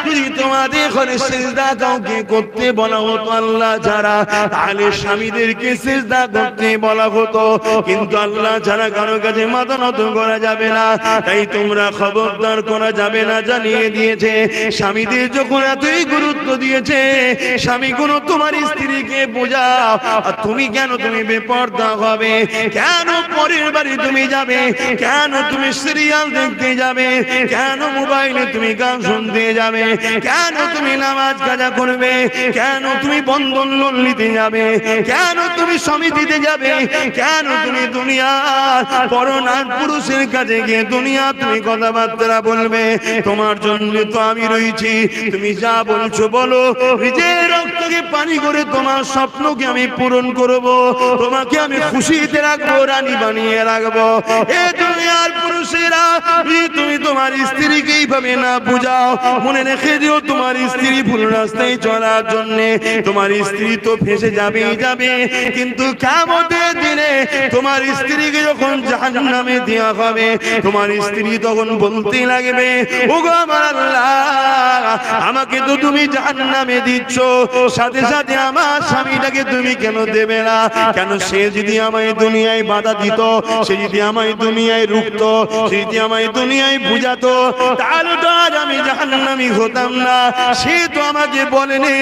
[SPEAKER 1] যদি তোমাদের ঘরে সিজদা কাউকে করতে বলা হতো আল্লাহ ছাড়া, তাহলে স্বামীদেরকে সিজদা করতে বলা হতো। কিন্তু আল্লাহ ছাড়া কারো কাছে মাথা নত করা যাবে না। তাই তোমরা খবরদার করা যাবে না জানিয়ে দিয়েছে। স্বামীদের যখন এতই গুরুত্ব দিয়েছে, স্বামীগুলো তোমার স্ত্রীকে বোঝাও। আর তুমি কেন তুমি বেপরদা হবে? কেন পরের বাড়ি তুমি যাবে? কেন তুমি সিরিয়াল দেখতে যাবে? কেন মোবাইলে তুমি গান শুনতে যাবে? কেন তুমি নামাজ কাজা করবে? কেন তুমি বন্ধন লোন নিতে যাবে? কেন তুমি সমিতিতে যাবে? কেন তুমি দুনিয়ার পরনার পুরুষের কাছে গিয়ে দুনিয়া তুমি কথাবার্তা বলবে? তোমার জন্য তো আমি রয়েছি। তুমি যা বলছো বলো, নিজের রক্তকে পানি করে তোমার স্বপ্নকে আমি পূরণ করব, তোমাকে আমি খুশিতে রাখবো, রানী বানিয়ে রাখবো। এ দুনিয়ার পুরুষেরা, তুমি তোমার স্ত্রীকে এইভাবে না বুঝাও, মনে রেখে দিও তোমার স্ত্রী ভুল রাস্তায় চলার জন্য তোমার স্ত্রী তো ফেঁসে যাবেই যাবে। কিন্তু কিয়ামতের দিনে তোমার স্ত্রীকে যখন জাহান্নামে দেওয়া হবে, তোমার স্ত্রী তখন বলতে লাগবে, ওগো আমার আল্লাহ, আমার আমাকে তো তুমি জাহান্নামে দিচ্ছ, সাথে সাথে আমার স্বামীটাকে তুমি কেন দেবে না? কেন সে যদি আমায় দুনিয়ায় বাধা দিত, সে যদি আমায় দুনিয়ায় রুখতো, সে যদি আমায় দুনিয়ায় বুঝাতো, তাহলে তো আজ আমি জাহান্নামী হতাম না। সে তো আমাকে বলেনি,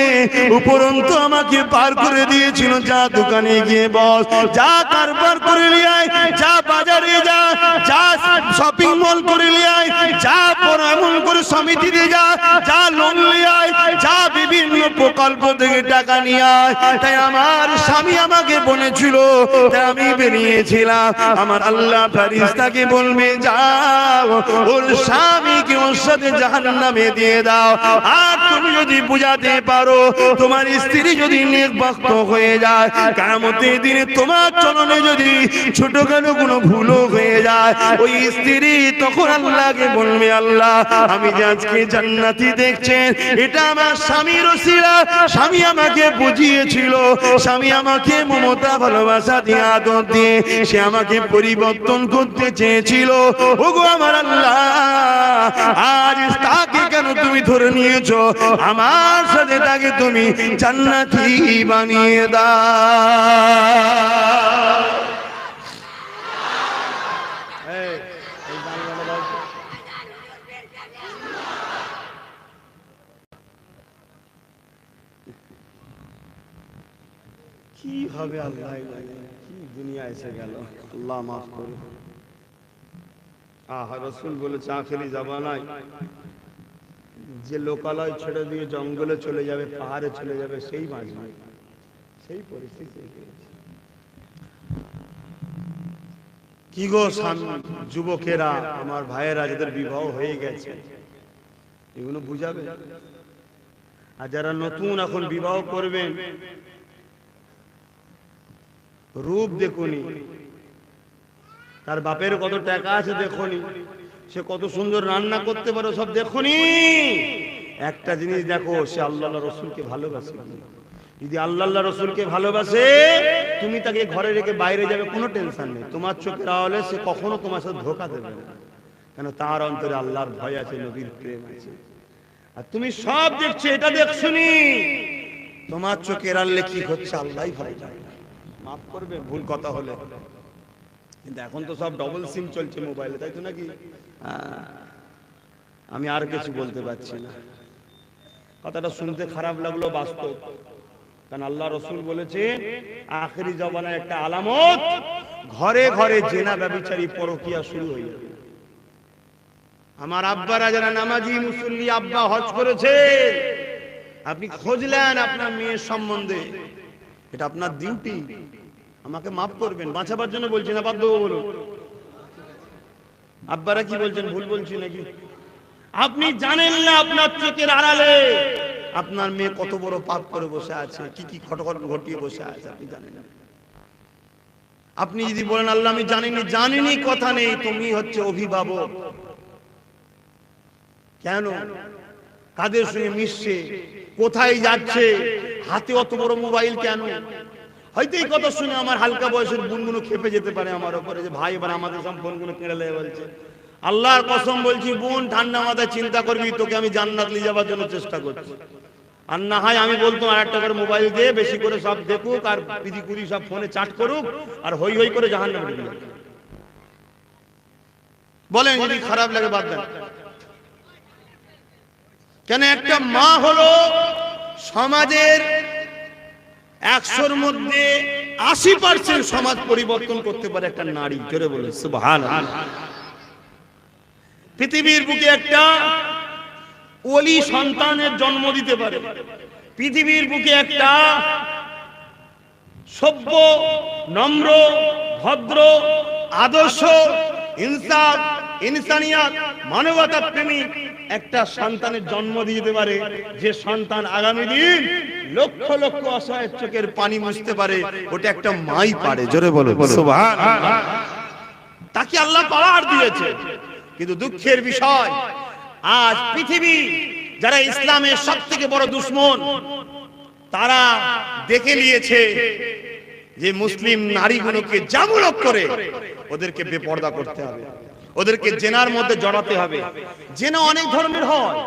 [SPEAKER 1] উপরন্তু আমাকে পার করে দিয়েছিল, যা দোকানে গিয়ে বস, যা কারবার করে নিয়ে আয়, যা বাজারে যা, যা শপিং মল করে নিয়ে আয়, যা এমন করে সমিতিতে যা, যা লোন নিয়ে আয়, যা বিভিন্ন প্রকল্প থেকে টাকা নিয়ে আয়। তাই আমার স্বামী আমাকে বলেছিল, তাই আমি বেরিয়েছিলাম। আমার আল্লাহ ফেরেশতাকে বলবে, যাও ওর স্বামীকে ওর সাথে জাহান্নামে দিয়ে দাও। আর তুমি যদি বুঝাতে পারো, তোমার স্ত্রী যদি নেকবাক্ত হয়ে যায়, কিয়ামতের দিনে তোমার চরণে যদি ছোটখাটো কোনো ভুলও হয়ে যায়, ওই স্ত্রী তখন আল্লাহকে বলবে, আল্লাহ আমি যে আজকে জান্নাতি দেখছেন, এটা আমার স্বামীর ওসিলা। স্বামী আমাকে বুঝিয়েছিল, স্বামী আমাকে মমতা ভালোবাসা দিয়ে আদর দিয়ে সে আমাকে পরিবর্তন করতে চেয়েছিল। ওগো আমার আল্লাহ, আজ তাকে কেন তুমি ধরে নিয়েছো? আমার সাথে তাকে তুমি জান্নাতি বানিয়ে দাও।
[SPEAKER 2] কি হবে আল্লাহ জানে, কি দুনিয়া এসে গেল, আল্লাহ মাফ করুন। রাসূল বলেছে আখেরি জামানায় যে লোকালয় ছেড়ে দিয়ে জঙ্গলে চলে যাবে, পাহাড়ে চলে যাবে, সেই বাঁচবে, সেই পরিস্থিতি। কি গো যুবকেরা, আমার ভাইয়েরা যাদের বিবাহ হয়ে গেছে, এগুলো বুঝাবে। আর যারা নতুন এখন বিবাহ করবেন, রূপ দেখুনি, তার বাপের কত টাকা আছে দেখুনি, সে কত সুন্দর রান্না করতে পারে সব দেখুনি। একটা জিনিস দেখো, সে আল্লাহ রসুলকে ভালোবাসে। যদি আল্লাহ রসুলকে ভালোবাসে, তুমি তাকে ঘরে রেখে বাইরে যাবে, কোনো টেনশন নেই। তোমার চোখের আড়ালে সে কখনো তোমার সাথে ধোঁকা দেবে না, কেন তার অন্তরে আল্লাহর ভয় আছে, নবীর প্রেম আছে। আর তুমি সব দেখছো, এটা দেখছুনি, তোমার চোখের আড়ালে কি হচ্ছে আল্লাহই ভালো জানে। মাফ করবে ভুল কথা হলে, কিন্তু এখন তো সব ডবল সিম চলছে মোবাইলে, তাই তো নাকি? আমি আর কিছু বলতে পারছি না। কথাটা শুনতে খারাপ লাগলো, বাস্তব। কারণ আল্লাহ রসুল বলেছে আখেরি জামানার একটা আলামত, ঘরে ঘরে জেনা ব্যভিচারী পরকীয়া শুরু হয়ে যাবে। আমার আব্বারা যারা নামাজি মুসল্লি আব্বা হজ করেছে, আপনি খোঁজলেন আপনার মেয়ের সম্বন্ধে, এটা আপনার ডিউটি। আমাকে মাফ করবেন, বাঁচাবার জন্য বলছি না, বাধ্য বলুন। আব্বারা কি বলছেন, ভুল বলছি নাকি? আপনি জানেন না আপনার চোখের আড়ালে আপনার মেয়ে কত বড় পাপ করে বসে আছে, কি কি ঘটনা ঘটিয়ে বসে আছে, আপনি জানেন না। আপনি যদি বলেন আল্লাহ আমি জানিনি, জানিনি কথা নেই, তুমি হচ্ছে অভিভাবক। কেন? কাদের সঙ্গে মিশছে, কোথায় যাচ্ছে, হাতে অত বড় মোবাইল কেন? হয়তো এই কথা শুনে আমার হালকা বয়সের বোনগুলো খেপে যেতে পারে আমার উপরে, যে ভাই এবার আমাদের সব বোনগুলো কেড়ে লেগে বলছে। আল্লাহর কসম বলছি বোন, ঠান্ডা মাথায় চিন্তা করবি, তোকে আমি জান্নাত নিয়ে যাওয়ার জন্য চেষ্টা করছি। আর না হয় আমি বলতাম আর একটা করে মোবাইল দিয়ে বেশি করে সব দেখুক, আর পিদি কুদি সব ফোনে চাট করুক, আর হই হই করে জাহান্নামে ঢুকে যাবে। বলেন যদি খারাপ লাগে বাদ দেন। কেন? একটা মা হলো সমাজের 100-র মধ্যে 80% সমাজ পরিবর্তন করতে পারে একটা নারী। জোরে বলে সুবহানাল্লাহ। পৃথিবীর বুকে একটা ওলি সন্তানের জন্ম দিতে পারে, পৃথিবীর বুকে একটা সভ্য, নম্র, ভদ্র, আদর্শ, ইনসাফ, ইনসানিয়াত, মানবতা প্রেমিক একটা সন্তানের জন্ম দিতে পারে, যে সন্তান আগামী দিন লক্ষ লক্ষ অসহায়ের চোখের পানি মুছতে পারে। ওটা একটা মাই পারে। জোরে বলো সুবহানাল্লাহ। তাকে আল্লাহ পাওয়ার দিয়েছে। কিন্তু দুঃখের বিষয়, আজ পৃথিবী যারা ইসলামের সবথেকে বড় দুশমন, তারা দেখে নিয়েছে যে মুসলিম নারীগুলোকে জামুলক করে ওদেরকে বেপর্দা করতে হবে, ওদেরকে জেনার মধ্যে জড়াতে হবে। জেনা অনেক ধরনের হয়,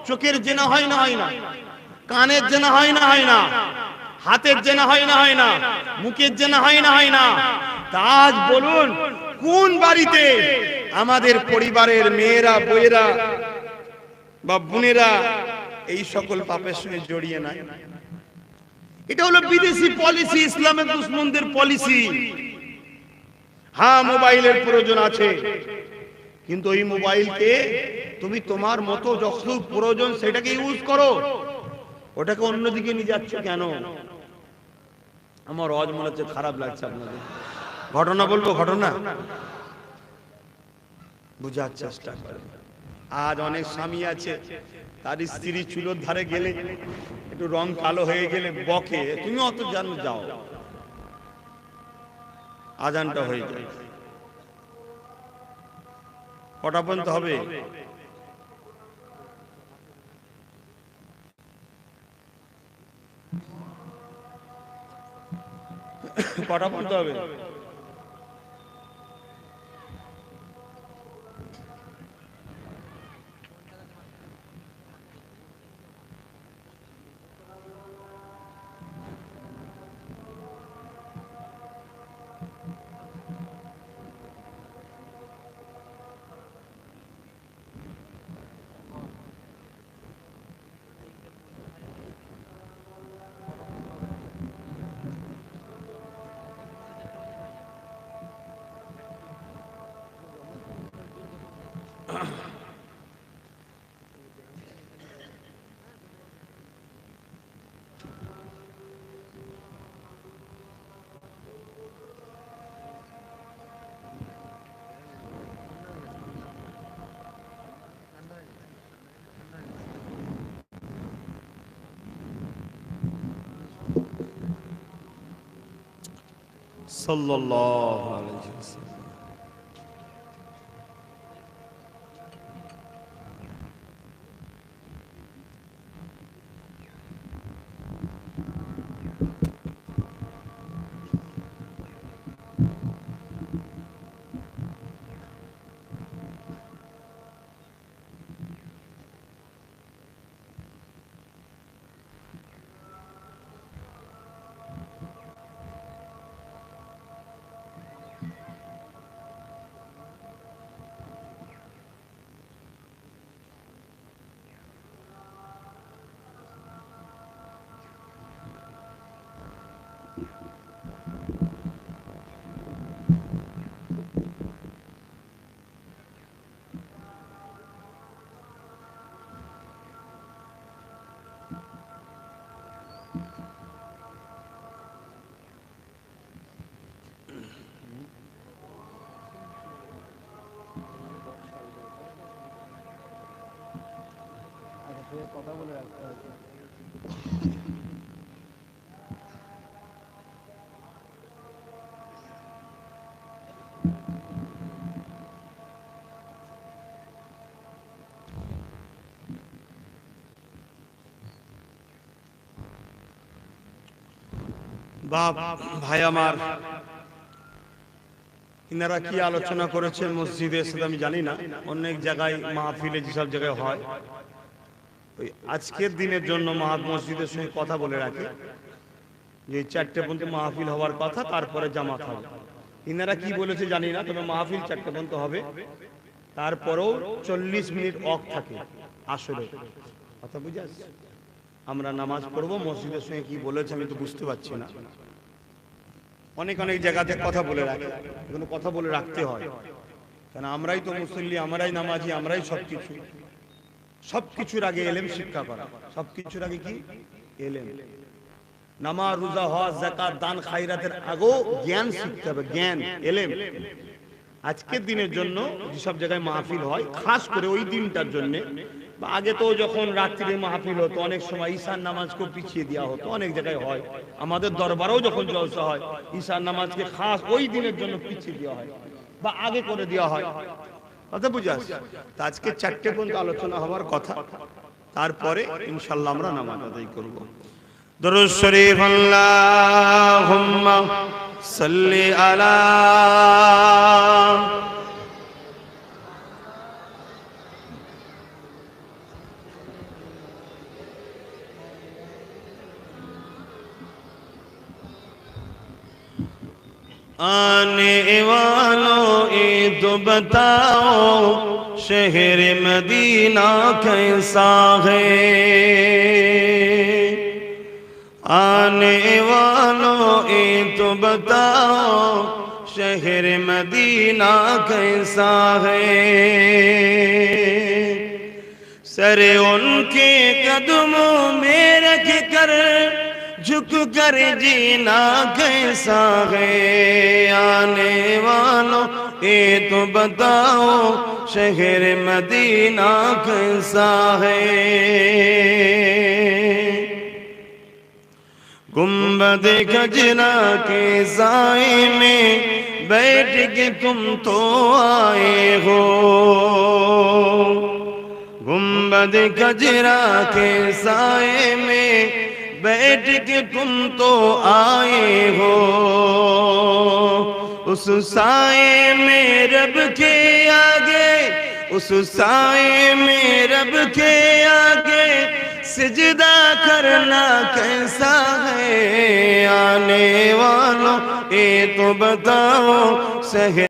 [SPEAKER 2] চোখের জেনা হয় না হয় না, কানের জেনা হয় না হয় না, হাতের জেনা হয় না হয় না, মুখের জেনা হয় না হয় না। তা আজ বলুন কোন বাড়িতে আমাদের পরিবারের মেয়েরা বউয়েরা বা বোনেরা এই সকল পাপের সঙ্গে জড়িয়ে নাই? এটা হলো বিদেশি পলিসি, ইসলামের দুশমনদের পলিসি। হ্যাঁ, মোবাইলের প্রয়োজন আছে, কিন্তু এই মোবাইলকে তুমি তোমার মতো যখন প্রয়োজন সেটাকে ইউজ করো, ওটাকে অন্যদিকে নিয়ে যাচ্ছ কেন? আমার আজ মনে হচ্ছে খারাপ লাগছে আপনাদের। ঘটনা বলবো, ঘটনা বুঝার চেষ্টা করে। আজ অনেক স্বামী আছে, তার স্ত্রী চুলোর ধারে গেলে একটু রং কালো হয়ে গেলে বকে, তুমি অত জানো যাও, আজানটা হয়ে যায়, কটা পর্যন্ত হবে? কটা পর্যন্ত হবে? সাল্লাল্লাহু আলাইহি ওয়াসাল্লাম। কথা বলে রাখতে হবে। বাপ ভাই আমার, ইনারা কি আলোচনা করেছেন মসজিদে সেটা আমি জানি না, অনেক জায়গায় মাহফিলে যেসব জায়গায় হয়, ওই আজকের দিনের জন্য মসজিদের সঙ্গে কথা বলে রাখে যে 4টে পর্যন্ত মাহফিল হওয়ার কথা, তারপরে জামাত হবে। ইনারা কি বলেছে জানি না, তবে মাহফিল 4টে পর্যন্ত হবে, তারপরেও 40 মিনিট অফ থাকে আসলে। কথা বুঝে আসছে? আমরা নামাজ পড়বো, মসজিদের সঙ্গে কি বলেছে আমি তো বুঝতে পারছি না। অনেক অনেক জায়গাতে কথা বলে রাখে, এগুলো কথা বলে রাখতে হয়, কারণ আমরাই তো মুসল্লি, আমরাই নামাজি, আমরাই সবকিছু। সবকিছুর আগে এলেম শিক্ষা করা, সবকিছুর আগে কি? এলেম। নামাজ, রোজা, হজ, যাকাত, দান, খায়রাতের আগেও জ্ঞান শিখতে হবে, জ্ঞান, এলেম। আজকের দিনের জন্য যেসব জায়গায় মাহফিল হয়, খাস করে ওই দিনটার জন্য, বা আগে তো যখন রাত্রিরে মাহফিল হতো, অনেক সময় ঈশার নামাজকেও পিছিয়ে দেওয়া হতো, অনেক জায়গায় হয়, আমাদের দরবারেও যখন জলসা হয় ঈশার নামাজকে খাস ওই দিনের জন্য পিছিয়ে দেওয়া হয় বা আগে করে দেওয়া হয়। কথা বুঝে আসছে? আজকে 4টে পর্যন্ত আলোচনা হওয়ার কথা, তারপরে ইনশাআল্লাহ আমরা নামাজ আদায় করব। দরুদ শরীফ আল্লাহুম্মা সাল্লি আলা
[SPEAKER 1] آنے والوں یہ تو بتاؤ شہر مدینہ کیسا ہے، آنے والوں یہ تو بتاؤ شہر مدینہ کیسا ہے، سر ان کے قدموں میں رکھ کر جھک کر جینا کیسا ہے، آنے والوں یہ تو بتاؤ شہر مدینہ کیسا ہے، گنبد خجرہ کے سائے میں بیٹھ کے تم تو آئے ہو، گنبد خجرہ کے سائے میں بیٹھ کے تم تو آئے ہو، اس سائے میں رب کے آگے، اس سائے میں رب کے آگے سجدہ کرنا کیسا ہے، آنے والوں یہ تو بتاؤ شہر